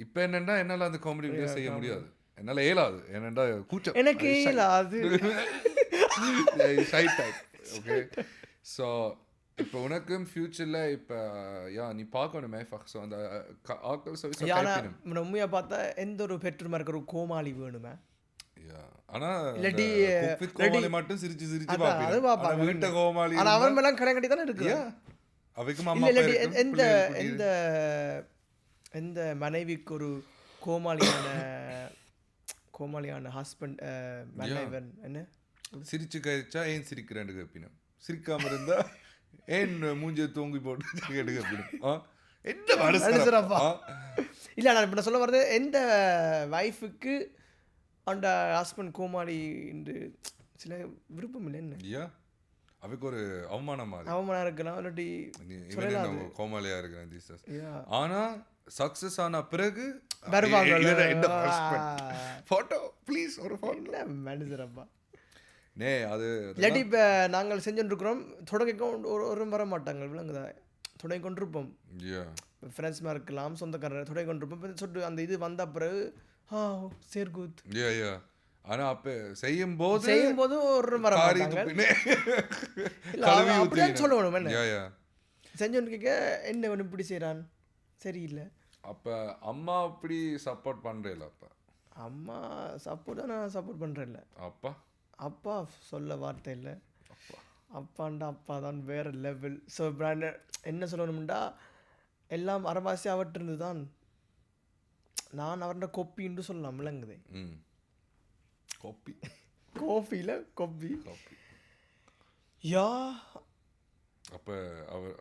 இப்போ என்னென்னா என்னால் அந்த காமெடி வீடியோ செய்ய முடியாது. என்னால் இயலாது. ஏன்னா கூச்சம் எனக்கு இயலாது. ஓகே, ஸோ இப்போ உனக்கும் ஃபியூச்சரில் இப்போ நீ பார்க்கணுமே ஸோ அந்த ஆக்கள் உண்மையாக பார்த்தா எந்த ஒரு பெற்றுமா இருக்கிற ஒரு கோமாளி வேணுமே. ஆனால் மட்டும் சிரிச்சு பார்ப்பேன். வீட்டை கோமாளி ஆனால் அவன் மேலாம் கடை கட்டி தானே இருக்கு. அவைக்கும் எந்த மனைவிக்கு ஒரு கோமாளியான ஹஸ்பண்ட் மனைவன் என்ன சிரிச்சு கழிச்சா ஏன் சிரிக்கிறேன்னு கேட்பினும், சிரிக்காம இருந்தா ஏன் மூஞ்சியை தூங்கி போட்டு கேட்பினும். இல்லை நான் இப்போ நான் சொல்ல வர்றது எந்த வைஃபுக்கு அந்த ஹஸ்பண்ட் கோமாளி என்று சில விருப்பம் இல்லை. என்ன அவைக்கு ஒரு அவமானம் இருக்கலாம். இல்லாட்டி கோமாளியா இருக்கிறேன். ஆனா சக்சஸ் ஆன பிறகு இல்லாட்டி இப்போ நாங்கள் செஞ்சுருக்கிறோம் தொடங்க ஒரு வர மாட்டாங்க விளங்குதா, தொடங்கி கொண்டிருப்போம். ஃப்ரெண்ட்ஸ்மா இருக்கலாம், சொந்தக்காரர் தொடங்கி கொண்டிருப்போம். சொட்டு அந்த இது வந்த பிறகு சேர்குத். ஆனா அப்ப செய்யும் போது ஒரு வர மாட்டாங்க. சொல்லணும் என்ன செஞ்சோன்னு என்ன ஒன்று இப்படி செய்கிறான் சரியில்லை. அப்ப அம்மா அப்படி சப்போர்ட் பண்றேல? அப்ப அம்மா சப்போர்ட் தான், நான் சப்போர்ட் பண்ணுறேன்ல. அப்பா அப்பா சொல்ல வார்த்தை இல்லை. அப்பாண்டா அப்பா தான் வேறு லெவல். ஸோ என்ன சொல்லணும்டா, எல்லாம் அரைவாசி அவற்றிருந்து தான். நான் அவர்கிட்ட கொப்பின்னு சொல்லலாம் விளங்குதே. கோப்பி கோஃபியில் கொப்பி யா. அப்போ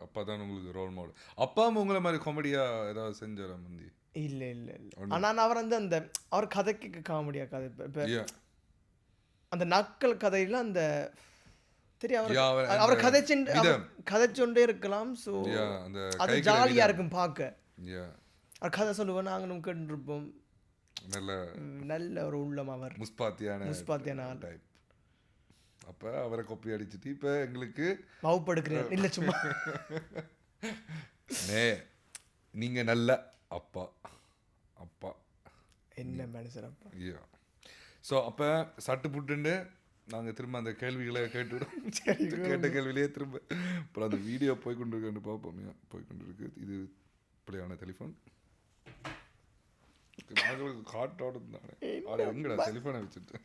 அப்பா தான் உங்களுக்கு ரோல் மாடல். அப்பா உங்களை மாதிரி காமெடியாக ஏதாவது செஞ்சாரா முந்தி? இல்லை இல்லை இல்லை. ஆனால் அவர் வந்து அந்த அவர் கதைக்கு காமெடியாக கதை. இப்போ அந்த நக்கல் கதையில் அந்த தெரியும் அவர் கதைச்சொண்டே இருக்கலாம். ஸோ அது ஜாலியாக இருக்கும் பார்க்க. அவர் கதை சொல்லுவோம், நாங்களும் கேட்டுருப்போம். நல்ல ஒரு உள்ளம் அவர். முஸ்பாத்தியான டைப். அப்போ அவரை கொப்பி அடிச்சுட்டு இப்போ எங்களுக்கு வகுப்படுக்கிறேன் இல்லை சும்மா. நீங்கள் நல்ல அப்பா அப்பா என்ன மனுஷன் அப்பா. ஸோ அப்போ சட்டு புட்டுன்னு நாங்கள் திரும்ப அந்த கேள்விகளை கேட்டுவிடும். கேட்ட கேள்வியிலேயே திரும்ப அப்புறம் அந்த வீடியோ போய்கொண்டிருக்கேன்னு பார்ப்போம். போய்கொண்டிருக்கு. இது பிள்ளையான டெலிஃபோன் நாங்களுக்கு காட்டோட இருந்தானே எங்கடா டெலிஃபோனை வச்சுட்டு.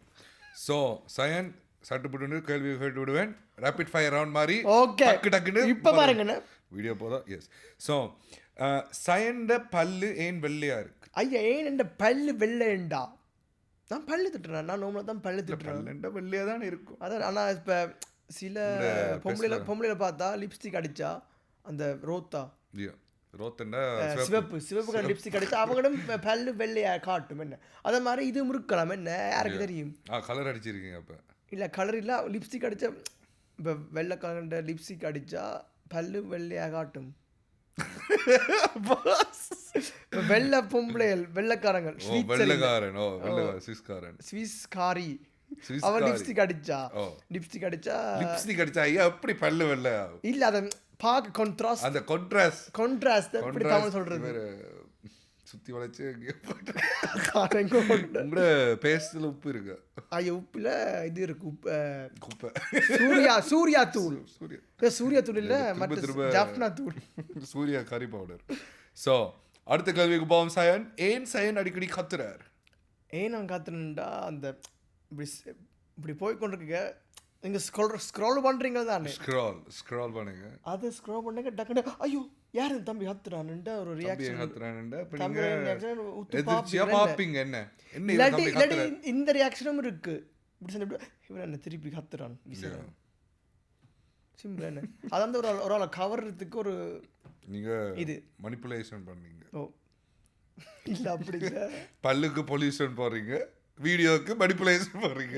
ஸோ சயன் சட்டு புட்டுன்னு கேள்வி கேட்டு விடுவேன். ரேபிட் ஃபயர் ரவுண்ட் மாதிரி டக்குன்னு இப்போ பாருங்க வீடியோ போதும். எஸ். ஸோ சயன்ட பல்லு ஏன் வெள்ளையா இருக்கு? ஐயா ஏன் என் பல்லு வெள்ளைண்டா? நான் பல்லு திட்டுறேன். நான் நோம்பல தான் பல்லு திட்டுறேன். வெள்ளையாக தான் இருக்கும். அதான். ஆனால் இப்போ சில பொம்பளையில பார்த்தா லிப்ஸ்டிக் அடித்தா அந்த ரோத்தா சிவப்பு லிப்ஸ்டிக் அடித்தா அவங்களும் பல்லு வெள்ளையாக காட்டும். என்ன அதே மாதிரி இது முறுக்கலாம். என்ன யாருக்கு தெரியும்? கலர் அடிச்சிருக்கீங்க அப்போ? இல்லை கலர் இல்லை, லிப்ஸ்டிக் அடித்தா இப்போ வெள்ளை கலர் லிப்ஸ்டிக் அடித்தா பல்லு வெள்ளையாக காட்டும். வெள்ளை பொம்பளைகள் வெள்ளைக்காரங்கள் ஸ்விஸ்காரி அவன் லிப்ஸ்டிக் அடிச்சா ஐயா எப்படி பல்லு வெள்ளை இல்ல அத பாக்க கான்ட்ராஸ்ட். அந்த கான்ட்ராஸ்ட் எப்படி தமிழ் சொல்றது? சுத்தி வளைச்சு உங்களோட பேஸ்ட்ல உப்பு இருக்கு. ஐயா உப்புல இது இருக்கு. குப்பை சூர்யா தூள். சூர்யா தூள் இல்ல, மற்ற ஜாஃப்னா தூள். சூர்யா கறி பவுடர். ஸோ அடுத்த கேள்விக்கு போவோம். சயன் ஏன் சயன் அடிக்கடி கத்துறார்? ஏன் நான் கத்துறேன்டா, அந்த இப்படி போய்கொண்டிருக்க நீங்க ஸ்க்ரோல் பண்றீங்க தானே? ஸ்க்ரோல் பண்ணுங்க. அது ஸ்க்ரோல் பண்ணுங்க டக்குனு ஐயோ யாரு தம்பி கத்துறான்ன்ற ஒரு ரியாக்ஷன் கத்துறான்ன்ற என்ன இல்லாட்டி இந்த ரியாக்ஷனும் இருக்கு. இப்படி சொன்ன இவன் என்ன திருப்பி கத்துறான் சிம்பிள். என்ன அது வந்து ஒரு ஆளை கவர்றதுக்கு ஒரு நீங்க இது மனிப்புலேஷன் பண்ணீங்க. ஓ இல்ல அப்படி இல்ல. பல்லுக்கு பொல்யூஷன் போறீங்க, வீடியோக்கு மனிப்புலேஷன் போறீங்க,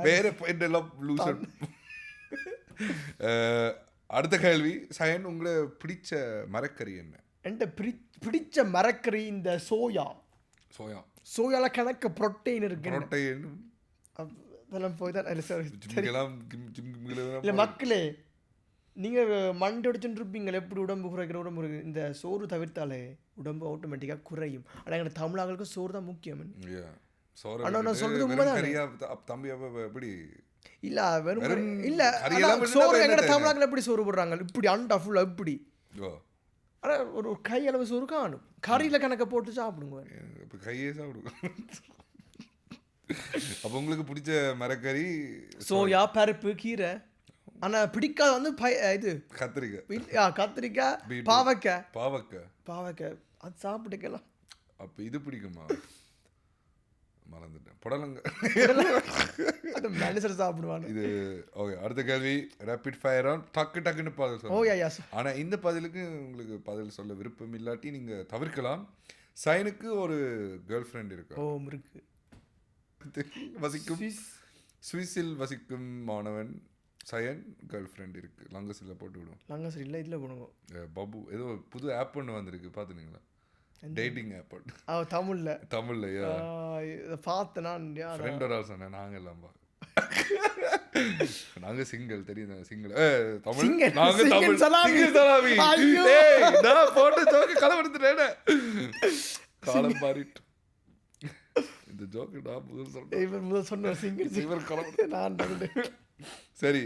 வேற என்னெல்லாம் லூசன். அடுத்த கேள்வி சயன், உங்களை பிடிச்ச மரக்கறி என்ன? என்கிட்ட பிடிச்ச மரக்கறி இந்த சோயால கணக்கு புரோட்டீன் இருக்கு. அதெல்லாம் போய் தான் இல்லை மக்களே, நீங்கள் மண்டை அடிச்சுட்டு இருப்பீங்களே எப்படி உடம்பு குறைக்கிற உடம்பு இந்த சோறு தவிர்த்தாலே உடம்பு ஆட்டோமேட்டிக்காக குறையும். ஆனால் எங்கள் தமிழர்களுக்கு சோறு தான் முக்கியம். ஆனால் நான் சொல்றது உண்மைதான் தம்பி. எப்படி இல்ல வெறும் இல்ல சோறு எங்கட தமிழர்கள் எப்படி சோறு போடுறாங்க இப்படி அண்டா ஃபுல்லா இப்படி. ஆனால் ஒரு கையளவு சோறு காணும். கறியில் கணக்கை போட்டு சாப்பிடுங்க. இப்போ கையே சாப்பிடுங்க. அப்போ உங்களுக்கு பிடிச்ச மரக்கறி சோயா, பருப்பு, கீரை. ஆனால் பிடிக்காத வந்து இது கத்திரிக்காய், பாவக்காய் அது சாப்பிட்டுக்கலாம். அப்போ இது பிடிக்குமா? மறந்துட்டேன். புடலங்க அது மனுஷர் சாப்பிடுவாங்க. இது ஓகே. அடுத்த கேள்வி ரேபிட் ஃபயர் ஆன். டக்குன்னு பதில் சொல்லுங்க. ஆனால் இந்த பதிலுக்கு உங்களுக்கு பதில் சொல்ல விருப்பம் இல்லாட்டி நீங்கள் தவிர்க்கலாம். சயனுக்கு ஒரு கேர்ள் ஃப்ரெண்ட் இருக்கு. இருக்கு. வசிக்கும் சுவிஸில் வசிக்கும் மாணவன் சயன் கேர்ள் ஃப்ரெண்ட் இருக்கு. லங்கஸில் போட்டு விடுவோம். லங்கஸ் இல்லை இதில் போடுவோம். பாபு ஏதோ புது ஆப் ஒன்று வந்திருக்கு, பார்த்துனீங்களா? Dating app. தமிழ்ல பார்த்தேன். ஃப்ரெண்ட் ஒரு ஆள் சொன்னேன். நாங்கள் எல்லாம் நாங்க சிங்கிள் தெரியும். சிங்கிள் தமிழ் நாங்க தமிழ் சலாமி. நான் போட்டு ஜோக்கு கலவெடுத்துட்டேன். காலம் மாறிட்டு இந்த ஜோக்கு நான் முதல் சொன்ன சிங்கிள் இவர் கலவெடுத்து. சரி,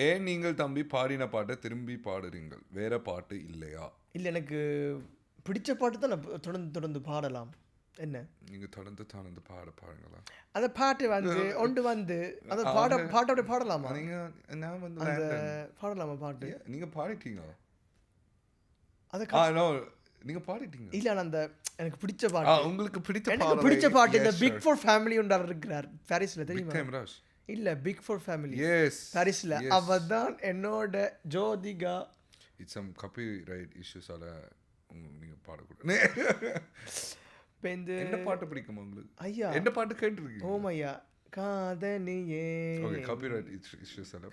ஏன் நீங்கள் தம்பி பாடின பாட்டை திரும்பி பாடுறீங்கள்? வேற பாட்டு இல்லையா? இல்லை, எனக்கு பிடிச்ச பாட்டு தான் நான் தொடர்ந்து பாடலாம். என்ன நீங்க தொடர்ந்து பாடுங்களா அந்த பாட்டு வந்து ஒன்று வந்து அந்த பாட்டோட பாடலாமா நீங்க நான் வந்து அந்த பாடலாமா பாட்டு நீங்க பாடிட்டீங்க அது நீங்க பாடிட்டீங்க இல்ல அந்த எனக்கு பிடிச்ச பாட்டு உங்களுக்கு எனக்கு பிடிச்ச பாட்டு இந்த பிக் ஃபார் ஃபேமிலி ஒன்று இருக்கிறார் பாரிஸ்ல தெரியுமா இல்ல பிக் ஃபார் ஃபேமிலி பாரிஸ்ல அவதான் என்னோட ஜோதிகா இட்ஸ் சம் காப்பிரைட் இஷ்யூஸால நீங்க பாடக்கூடாது என்ன பாட்டு பிடிக்குமா உங்களுக்கு ஐயா என்ன பாட்டு கேட்டிருக்கீங்க ஓம் ஐயா காதலியே ஓகே காப்பிரைட் இஷ்யூஸால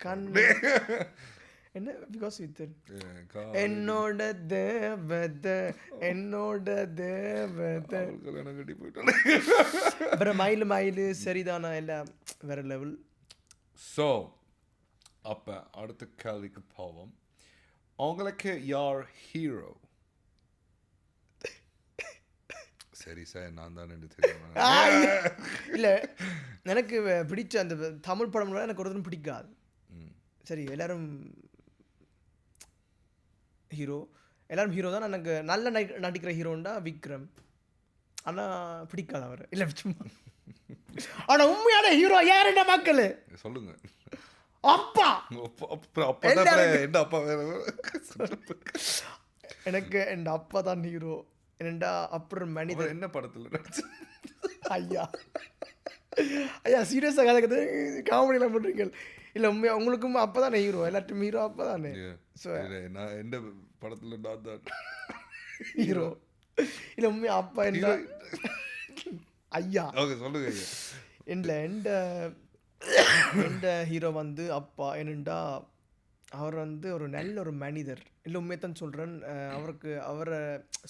என்ன பிகாஸ் வித் என்னோட தேவதை கல்யாணம் கட்டி போயிட்டாங்க அப்புறம் மயிலு சரிதானா எல்லாம் வேற லெவல். ஸோ அப்போ அடுத்த கேள்விக்கு போவோம். உங்களுக்கு யார் ஹீரோ? சரி சார் நான் தான் தெரியும். இல்லை எனக்கு பிடிச்ச அந்த தமிழ் படம்லாம் எனக்கு ஒருத்தரும் பிடிக்காது. சரி எல்லாரும் ஹீரோ தான். எனக்கு நல்ல நடிக்கிற ஹீரோண்டா விக்ரம். ஆனால் பிடிக்காது அவர். இல்லை சும்மா. ஆனால் உண்மையான ஹீரோ யாருன்ற மக்கள் சொல்லுங்க. அப்பா எனக்கு என் அப்பா தான் ஹீரோ. என்னண்டா அப்புறம் மனிதன் என்ன படத்தில் ஐயா சீரியஸாக கதைக்கிறது காமெடியெலாம் பண்ணுறீங்க. இல்லை உண்மையா உங்களுக்கும் அப்போ தானே ஹீரோ, எல்லாத்தையும் ஹீரோ அப்போ தானே. ஸோ நான் எந்த படத்தில் நான் தான் ஹீரோ. இல்லை உண்மையா அப்பா என்ன ஐயா சொல்லுங்க. எந்த ஹீரோ வந்து அப்பா. என்னண்டா அவர் வந்து ஒரு நல்ல ஒரு மனிதர். இல்லை உண்மையத்தான் சொல்கிறேன். அவரை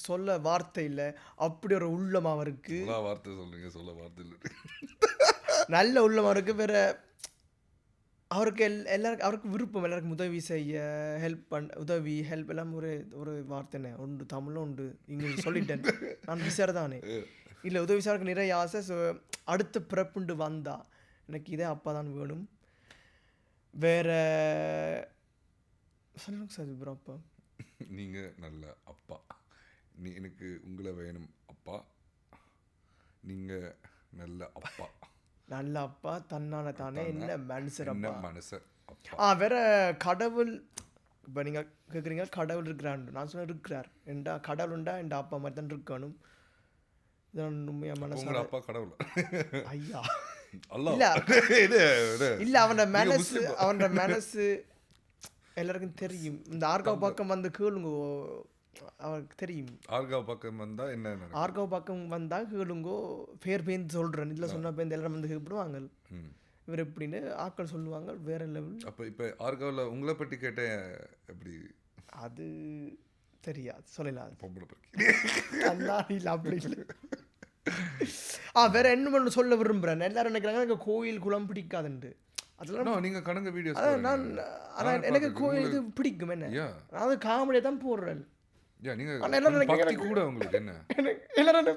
சொல்ல வார்த்தை இல்லை, அப்படி ஒரு உள்ளம் அவருக்கு. வார்த்தை சொல்றீங்க, சொல்ல வார்த்தை இல்லை. நல்ல உள்ளம் அவருக்கு. வேற அவருக்கு எல்லாருக்கும் அவருக்கு விருப்பம் எல்லாருக்கும் உதவி செய்ய, ஹெல்ப் எல்லாம் ஒரு வார்த்தைனே உண்டு. தமிழும் உண்டு, இங்கிலீஷ் சொல்லிட்டேன் நான் விசார தானே. இல்லை உதவி செய்யறதுக்கு நிறைய ஆசை. ஸோ அடுத்த பிறப்புண்டு வந்தா எனக்கு இதே அப்பா தான் வேணும். வேற சொல்லுங்க சார் ப்ரோ. அப்பா நீங்கள் நல்ல அப்பா. எனக்கு உங்களை வேணும் அப்பா. நீங்கள் நல்ல அப்பா. நல்ல அப்பா தன்னான தானே என்ன மனுஷர் அப்பா. மனுஷர் வேற கடவுள். இப்போ நீங்கள் கேட்குறீங்க கடவுள் இருக்கிறான். நான் சொன்ன இருக்கிறார். என்டா கடவுள் உண்டா என் அப்பா மாதிரி தான் இருக்கணும். இதான் உண்மையா மனசு. அப்பா கடவுள் ஐயா இல்ல இல்ல அவனோட மனசு எல்லாருக்கும் தெரியும். இந்த ஆர்காவ் பக்கம் வந்து கேளுங்கோ அவருக்கு தெரியும். ஆர்காவ் பக்கம் வந்தா என்ன? ஆர்காவ் பக்கம் வந்தா கேளுங்கோ. பேர் பேந்து சொல்றேன். இதில் சொன்ன பேருந்து எல்லாரும் வந்து கேட்பிடுவாங்க இவர் எப்படின்னு ஆட்கள் சொல்லுவாங்க. வேற லெவல். அப்போ இப்போ ஆர்காவில் உங்களை பற்றி கேட்டேன் எப்படி? அது தெரியாது, சொல்லலாம். பொம்பளை இல்லை அப்படி இல்லை. வேற என்ன சொல்ல விரும்புறேன். எல்லாரும் நினைக்கிறாங்க எனக்கு கோயில் குளம் பிடிக்காதுண்டு. அதெல்லாம் நீங்க கடந்த வீடியோ நான் ஆனால் எனக்கு கோயில் இது பிடிக்கும். என்ன அது காமெடியை தான் போடுறேன். கூட உங்களுக்கு என்ன எல்லாரும்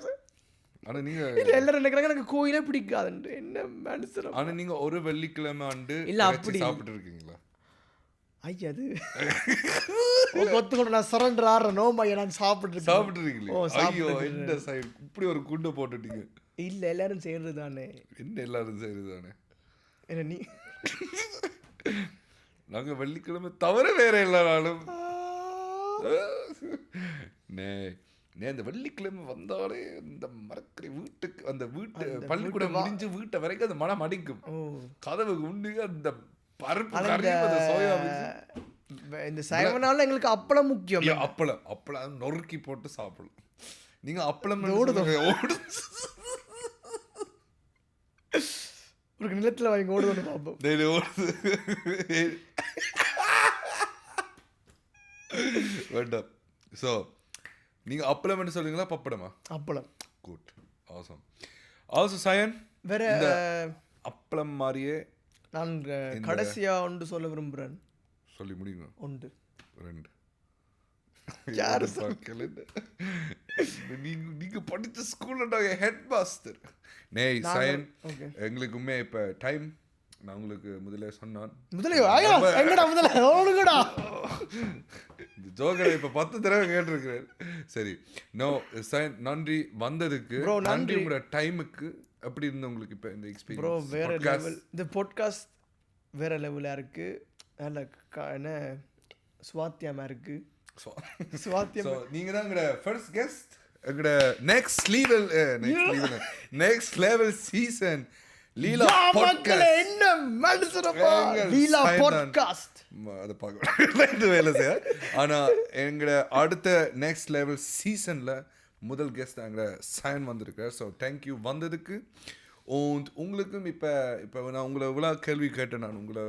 நினைக்கிறாங்க எனக்கு கோயிலே பிடிக்காதுண்டு. என்ன மனுஷன். ஆனா நீங்க ஒரு வெள்ளிக்கிழமை ஆண்டு இல்லை அப்படி சாப்பிட்டு இருக்கீங்களா? ஐயா அது கொத்து நான் சரண்டர் ஆடுறேன். நோம்பையா நான் சாப்பிட்டுருக்கீங்களா? இப்படி ஒரு குண்டை போட்டுட்டீங்க. இல்லை எல்லாரும் செய்யறது தானே. என்ன எல்லாரும் செய்யறது தானே? என்ன நீ நாங்க வெள்ளிக்கிழமை தவிர வேற எல்லா நாளும் இந்த வெள்ளிக்கிழமை வந்தாலே இந்த மரக்கறி வீட்டுக்கு அந்த பள்ளிக்கூடம் முடிஞ்சு வீட்டை வரைக்கும் அந்த மனம் அடிக்கும். கதவுக்கு உண்டு அந்த பருப்பு இந்த சைவனால எங்களுக்கு அப்பளம் முக்கியம். அப்பளம் நொறுக்கி போட்டு சாப்பிடலாம். நீங்க அப்பளம் ஒரு நிலத்துல வாங்கி ஓடுவது பார்ப்போம். வேண்டாம். ஸோ நீங்க அப்பளம் என்ன சொல்றீங்களா பப்படமா? அப்பளம். Good, awesome. ஆல்சோ சயன் வேற அப்பளம் மாதிரியே நான் கடைசியா ஒன்று சொல்ல விரும்புகிறேன். சொல்லி முடியுங்க. ஒன்று 2 யாரு நீங்க படிச்ச ஸ்கூல்ல ஹெட் மாஸ்டர் சயன். எங்களுக்கு உண்மையா இப்ப டைம் நான் உங்களுக்கு முதல்ல சொன்னான். ஜோக்கரை இப்ப 10 தடவை கேட்டிருக்கிறேன். சரி, நோ சைன், நன்றி வந்ததுக்கு. நன்றி உங்களோட டைமுக்கு. எப்படி இருந்த உங்களுக்கு இப்ப இந்த எக்ஸ்பீரியன்ஸ்? ப்ரோ வேற லெவல். இந்த பாட்காஸ்ட் வேற லெவலா இருக்கு. நல்ல என்ன சுவாத்தியமா இருக்கு. சுவாத்தியம். நீங்க தான் எங்களோட ஃபர்ஸ்ட் கெஸ்ட், எங்களோட நெக்ஸ்ட் லெவல் சீசன் லீலா பாட்காஸ்ட். என்ன மனுஷனப்பா லீலா பாட்காஸ்ட் அதை பார்க்க வேலை செய்ய. ஆனால் எங்களோட அடுத்த நெக்ஸ்ட் லெவல் சீசனில் முதல் கெஸ்ட் எங்களோட சயன் வந்திருக்கார். ஸோ தேங்க்யூ வந்ததுக்கு. உங்களுக்கும் இப்போ நான் உங்களை இவ்வளோ கேள்வி கேட்டேன். நான் உங்களை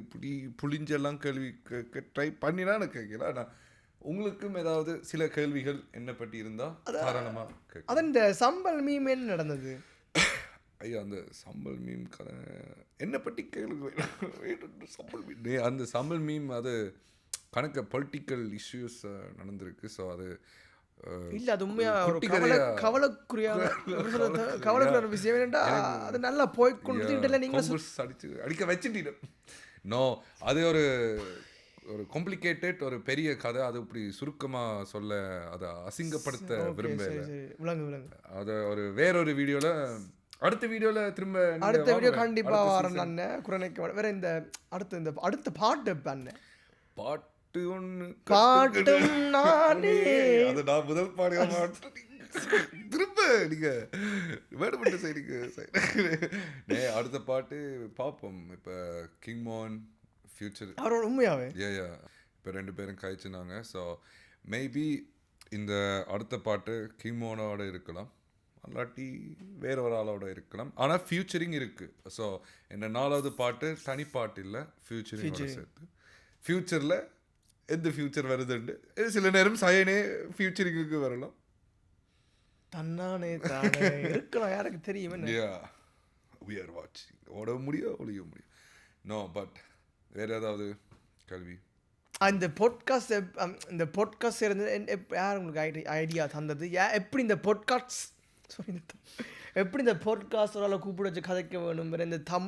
இப்படி புளிஞ்செல்லாம் கேள்வி ட்ரை பண்ணினா எனக்கு கேட்கல. ஆனால் உங்களுக்கும் ஏதாவது சில கேள்விகள் என்ன பற்றி இருந்தால் தாராளமாக கேட்க. அது இந்த சம்பல் மீம் என்ன நடந்தது? ஐயா, அந்த சம்பல் மீம் கதை என்னை பற்றி கேளுங்க. சம்பல் மீம், அந்த சம்பல் மீம் அது கணக்க பொலிட்டிக்கல் இஷ்யூஸ் நடந்திருக்கு. ஸோ அது இல்லை, அது உண்மையாக ஒரு கவலைக்குரிய விஷயம். என்னென்னா அது நல்லா போய்கொண்டு நீங்கள் அடிக்க வச்சுட்டீங்க. நோ, அது ஒரு காம்ப்ளிகேட்டட் ஒரு பெரிய கதை. அது இப்படி சுருக்கமாக சொல்ல அதை அசிங்கப்படுத்த விரும்பல. அதை வேறொரு வீடியோவில் அடுத்த வீடியோ கண்டிப்பா வரேன். நான் குரனைக்கு வேற இந்த அடுத்த பாட்டு பண்ணேன். பாட்டு ஒன்று நானே அது நான் முதல் பாடிய திரும்ப நீங்க வேணுமென்று செய்றீங்க. அடுத்த பாட்டு பார்ப்போம். இப்போ கிங்மோன் ஃபியூச்சர் அவரோட உண்மையாவே இப்போ 2 பேரும் காய்ச்சினாங்க. ஸோ மேபி இந்த அடுத்த பாட்டு கிங்மோனோட இருக்கலாம், அல்லாட்டி வேற ஒரு ஆளோட இருக்கலாம். ஆனால் ஃபியூச்சரிங் இருக்குது. ஸோ என்ன 4வது பாட்டு தனி பாட்டு இல்லை, ஃபியூச்சரிங் சேர்த்து. ஃபியூச்சரில் எந்த ஃபியூச்சர் வருதுண்டு சில நேரம் சயனே ஃபியூச்சரிங்குக்கு வரலாம். தன்னானே தானே இருக்கலாம், யாருக்கு தெரியும். we are watching. ஓட முடியும், ஒழிய முடியும். நோ, பட் வேறு ஏதாவது கேள்வி? இந்த பாட்காஸ்ட் இருந்து யார் உங்களுக்கு ஐடியா தந்தது? எப்படி இந்த பாட்காஸ்ட் ஒரு ஆளை கூப்பிட வச்சு கதைக்க வேணும்,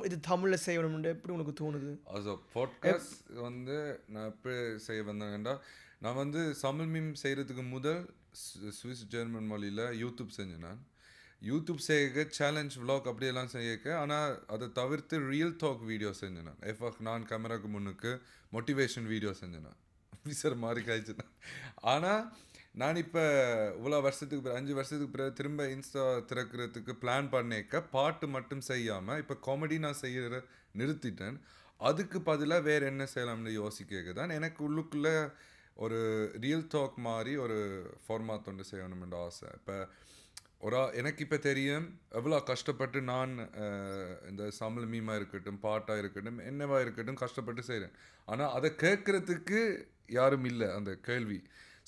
இது தமிழில் செய்யணும்னு எப்படி உங்களுக்கு தோணுது? அது பாட்காஸ்ட் நான் எப்படி செய்ய வந்தேன்டா, நான் தமிழ் மீம் செய்கிறதுக்கு முதல் சுவிஸ் ஜெர்மன் மொழியில் யூடியூப் செஞ்சேன். நான் யூடியூப் செய்ய சேலஞ்ச் விலாக் அப்படியெல்லாம் செய்யக்க. ஆனால் அதை தவிர்த்து ரியல் டாக் வீடியோ செஞ்சேன். நான் கேமராவுக்கு முன்னுக்கு மோட்டிவேஷன் வீடியோ செஞ்சேன். நான் விசர் மாதிரி காய்ச்சினேன். ஆனால் நான் இப்போ இவ்வளோ வருஷத்துக்கு 5 வருஷத்துக்கு பிறகு திரும்ப இன்ஸ்டா திறக்கிறதுக்கு பிளான் பண்ணிக்க பாட்டு மட்டும் செய்யாமல் இப்போ காமெடி நான் செய்கிற நிறுத்திட்டேன். அதுக்கு பதிலாக வேறு என்ன செய்யலாம்னு யோசிக்க தான் எனக்கு உள்ளுக்குள்ளே ஒரு ரியல் டாக் மாதிரி ஒரு ஃபார்மாட் ஒன்று செய்யணும்னு ஆசை. இப்போ எனக்கு இப்போ தெரியும் எவ்வளோ கஷ்டப்பட்டு நான் இந்த தமிழ் மீமாக இருக்கட்டும், பாட்டாக இருக்கட்டும், என்னவா இருக்கட்டும் கஷ்டப்பட்டு செய்கிறேன். ஆனால் அதை கேட்குறதுக்கு யாரும் இல்லை அந்த கேள்வி.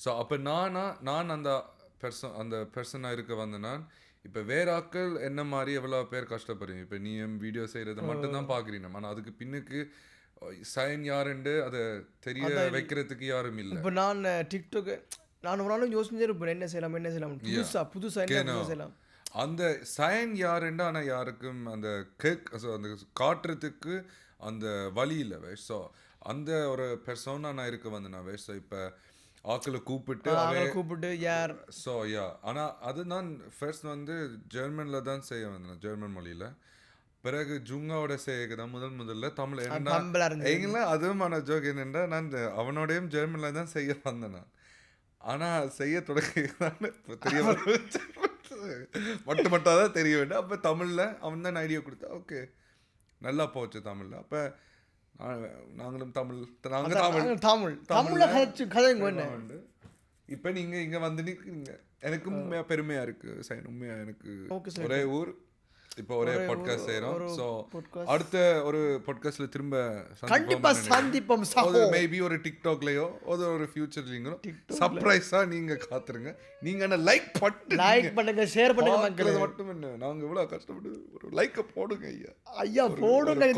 ஸோ அப்போ நான் அந்த பர்சனாக இருக்க நான் இப்போ வேற ஆக்கள் என்ன மாதிரி எவ்வளோ பேர் கஷ்டப்படுறீங்க. இப்போ நீ வீடியோ செய்கிறத மட்டும்தான் பார்க்குறீங்க. ஆனால் அதுக்கு பின்னுக்கு சைன் யாருண்டு அதை தெரிய வைக்கிறதுக்கு யாரும் இல்லை. இப்போ நான் டிக்டாக் நான் ஒரு நாளும் யோசிச்சே இருப்பேன், என்ன செய்யலாம் புதுசாக என்ன செய்யலாம். அந்த சயன் யாருண்டா, ஆனால் யாருக்கும் அந்த அந்த காட்டுறதுக்கு அந்த வழி இல்லை வேஷ். ஸோ அந்த ஒரு பெர்சோனா நான் இருக்க நான் வேஷ். ஸோ இப்போ ஆக்களை கூப்பிட்டு யார். ஸோ ஆனால் அது நான் ஃபர்ஸ்ட் ஜெர்மனில் தான் செய்ய வந்தேன், ஜெர்மன் மொழியில். பிறகு ஜுங்காவோட செய்ய தான் முதல்ல தமிழ் எங்கன்னா அதுவும் ஆனால் ஜோக் என்னென்னா நான் அவனோடையும் ஜெர்மனில் தான் செய்ய வந்தேன் நான். ஆனால் செய்ய தொடங்கினான்னு இப்போ தெரிய மட்டும் தான் தெரிய வேண்டும். அப்போ தமிழில் அவன் தான் ஐடியா கொடுத்தா ஓகே நல்லா போச்சு தமிழில். அப்போ நாங்களும் தமிழ் இப்போ நீங்கள் இங்கே நிற்கிறீங்க, எனக்கும் உண்மையாக பெருமையாக இருக்குது. சைன் உண்மையாக எனக்கு ஒரே ஊர், இப்போ ஒரே பாட்காஸ்ட் செய்கிறோம். ஸோ அடுத்த ஒரு பாட்காஸ்ட்ல திரும்ப சந்திப்போம். மேபி ஒரு டிக்டாக்லயோ ஒரு ஃபியூச்சர்லீங்களோ சர்ப்ரைஸாக நீங்கள் காத்துருங்க. நீங்கள் லைக் பண்ணுங்க, ஷேர் பண்ணுங்க. மக்கள் மட்டும் என்ன, நாங்கள் இவ்வளோ கஷ்டப்பட்டு ஒரு லைக்கை போடுங்க ஐயா போடுங்க.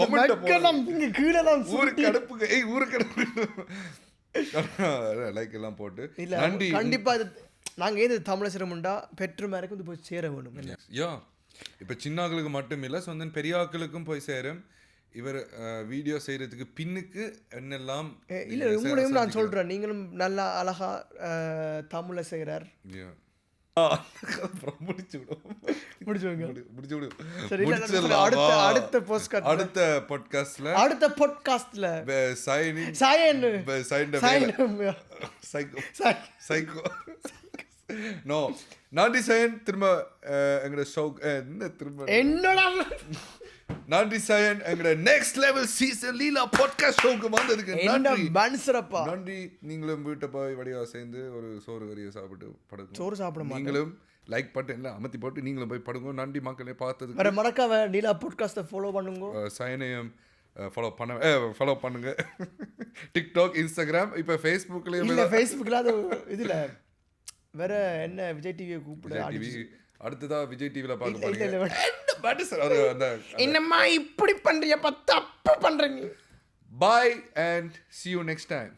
ஊருக்கு அடுப்புங்க, ஊருக்கு அடுப்பு லைக் எல்லாம் போட்டு நன்றி. கண்டிப்பாக நாங்கள் ஏது தமிழை சிரமண்டா பெற்று மேற்கு போய் சேர வேணும். இப்போ சின்ன ஆக்களுக்கு மட்டும் இல்லை, பெரிய ஆக்களுக்கும் போய் சேரும். இவர் வீடியோ செய்யறதுக்கு பின்னுக்கு என்னெல்லாம் இல்லை உங்களையும் நான் சொல்கிறேன், நீங்களும் நல்லா அழகா தமிழில் செய்கிறார். அடுத்த பாட்காஸ்ட்ல நோ நன்றி சயன். திரும்ப எங்களோட ஷோ திரும்ப என்னடா நன்றி சயன். எங்களோட நெக்ஸ்ட் லெவல் சீசன் லீலா பாட்காஸ்ட் ஷோக்கு வந்ததுக்கு நன்றி. நன்றி. நீங்களும் வீட்டை போய் வடிவா சேர்ந்து ஒரு சோறு கறியை சாப்பிட்டு படுங்க. சோறு சாப்பிட நீங்களும் லைக் பட்டு எல்லாம் அமர்த்தி போட்டு நீங்களும் போய் படுங்க. நன்றி மக்களே பார்த்ததுக்கு. வேற மறக்காம லீலா பாட்காஸ்ட்டை ஃபாலோ பண்ணுங்க. சயனையும் ஃபாலோ பண்ணுங்க. டிக்டாக், இன்ஸ்டாகிராம், இப்போ ஃபேஸ்புக்லேயும் இல்லை ஃபேஸ்புக்கில் அது இதில் வேற என்ன விஜய் டிவியை கூப்பிடு. அடுத்ததா விஜய் டிவியில் பார்க்க போறீங்க. என்னம்மா இப்படி பண்றீங்க, தப்பு பண்றீங்க. Bye and see you next time.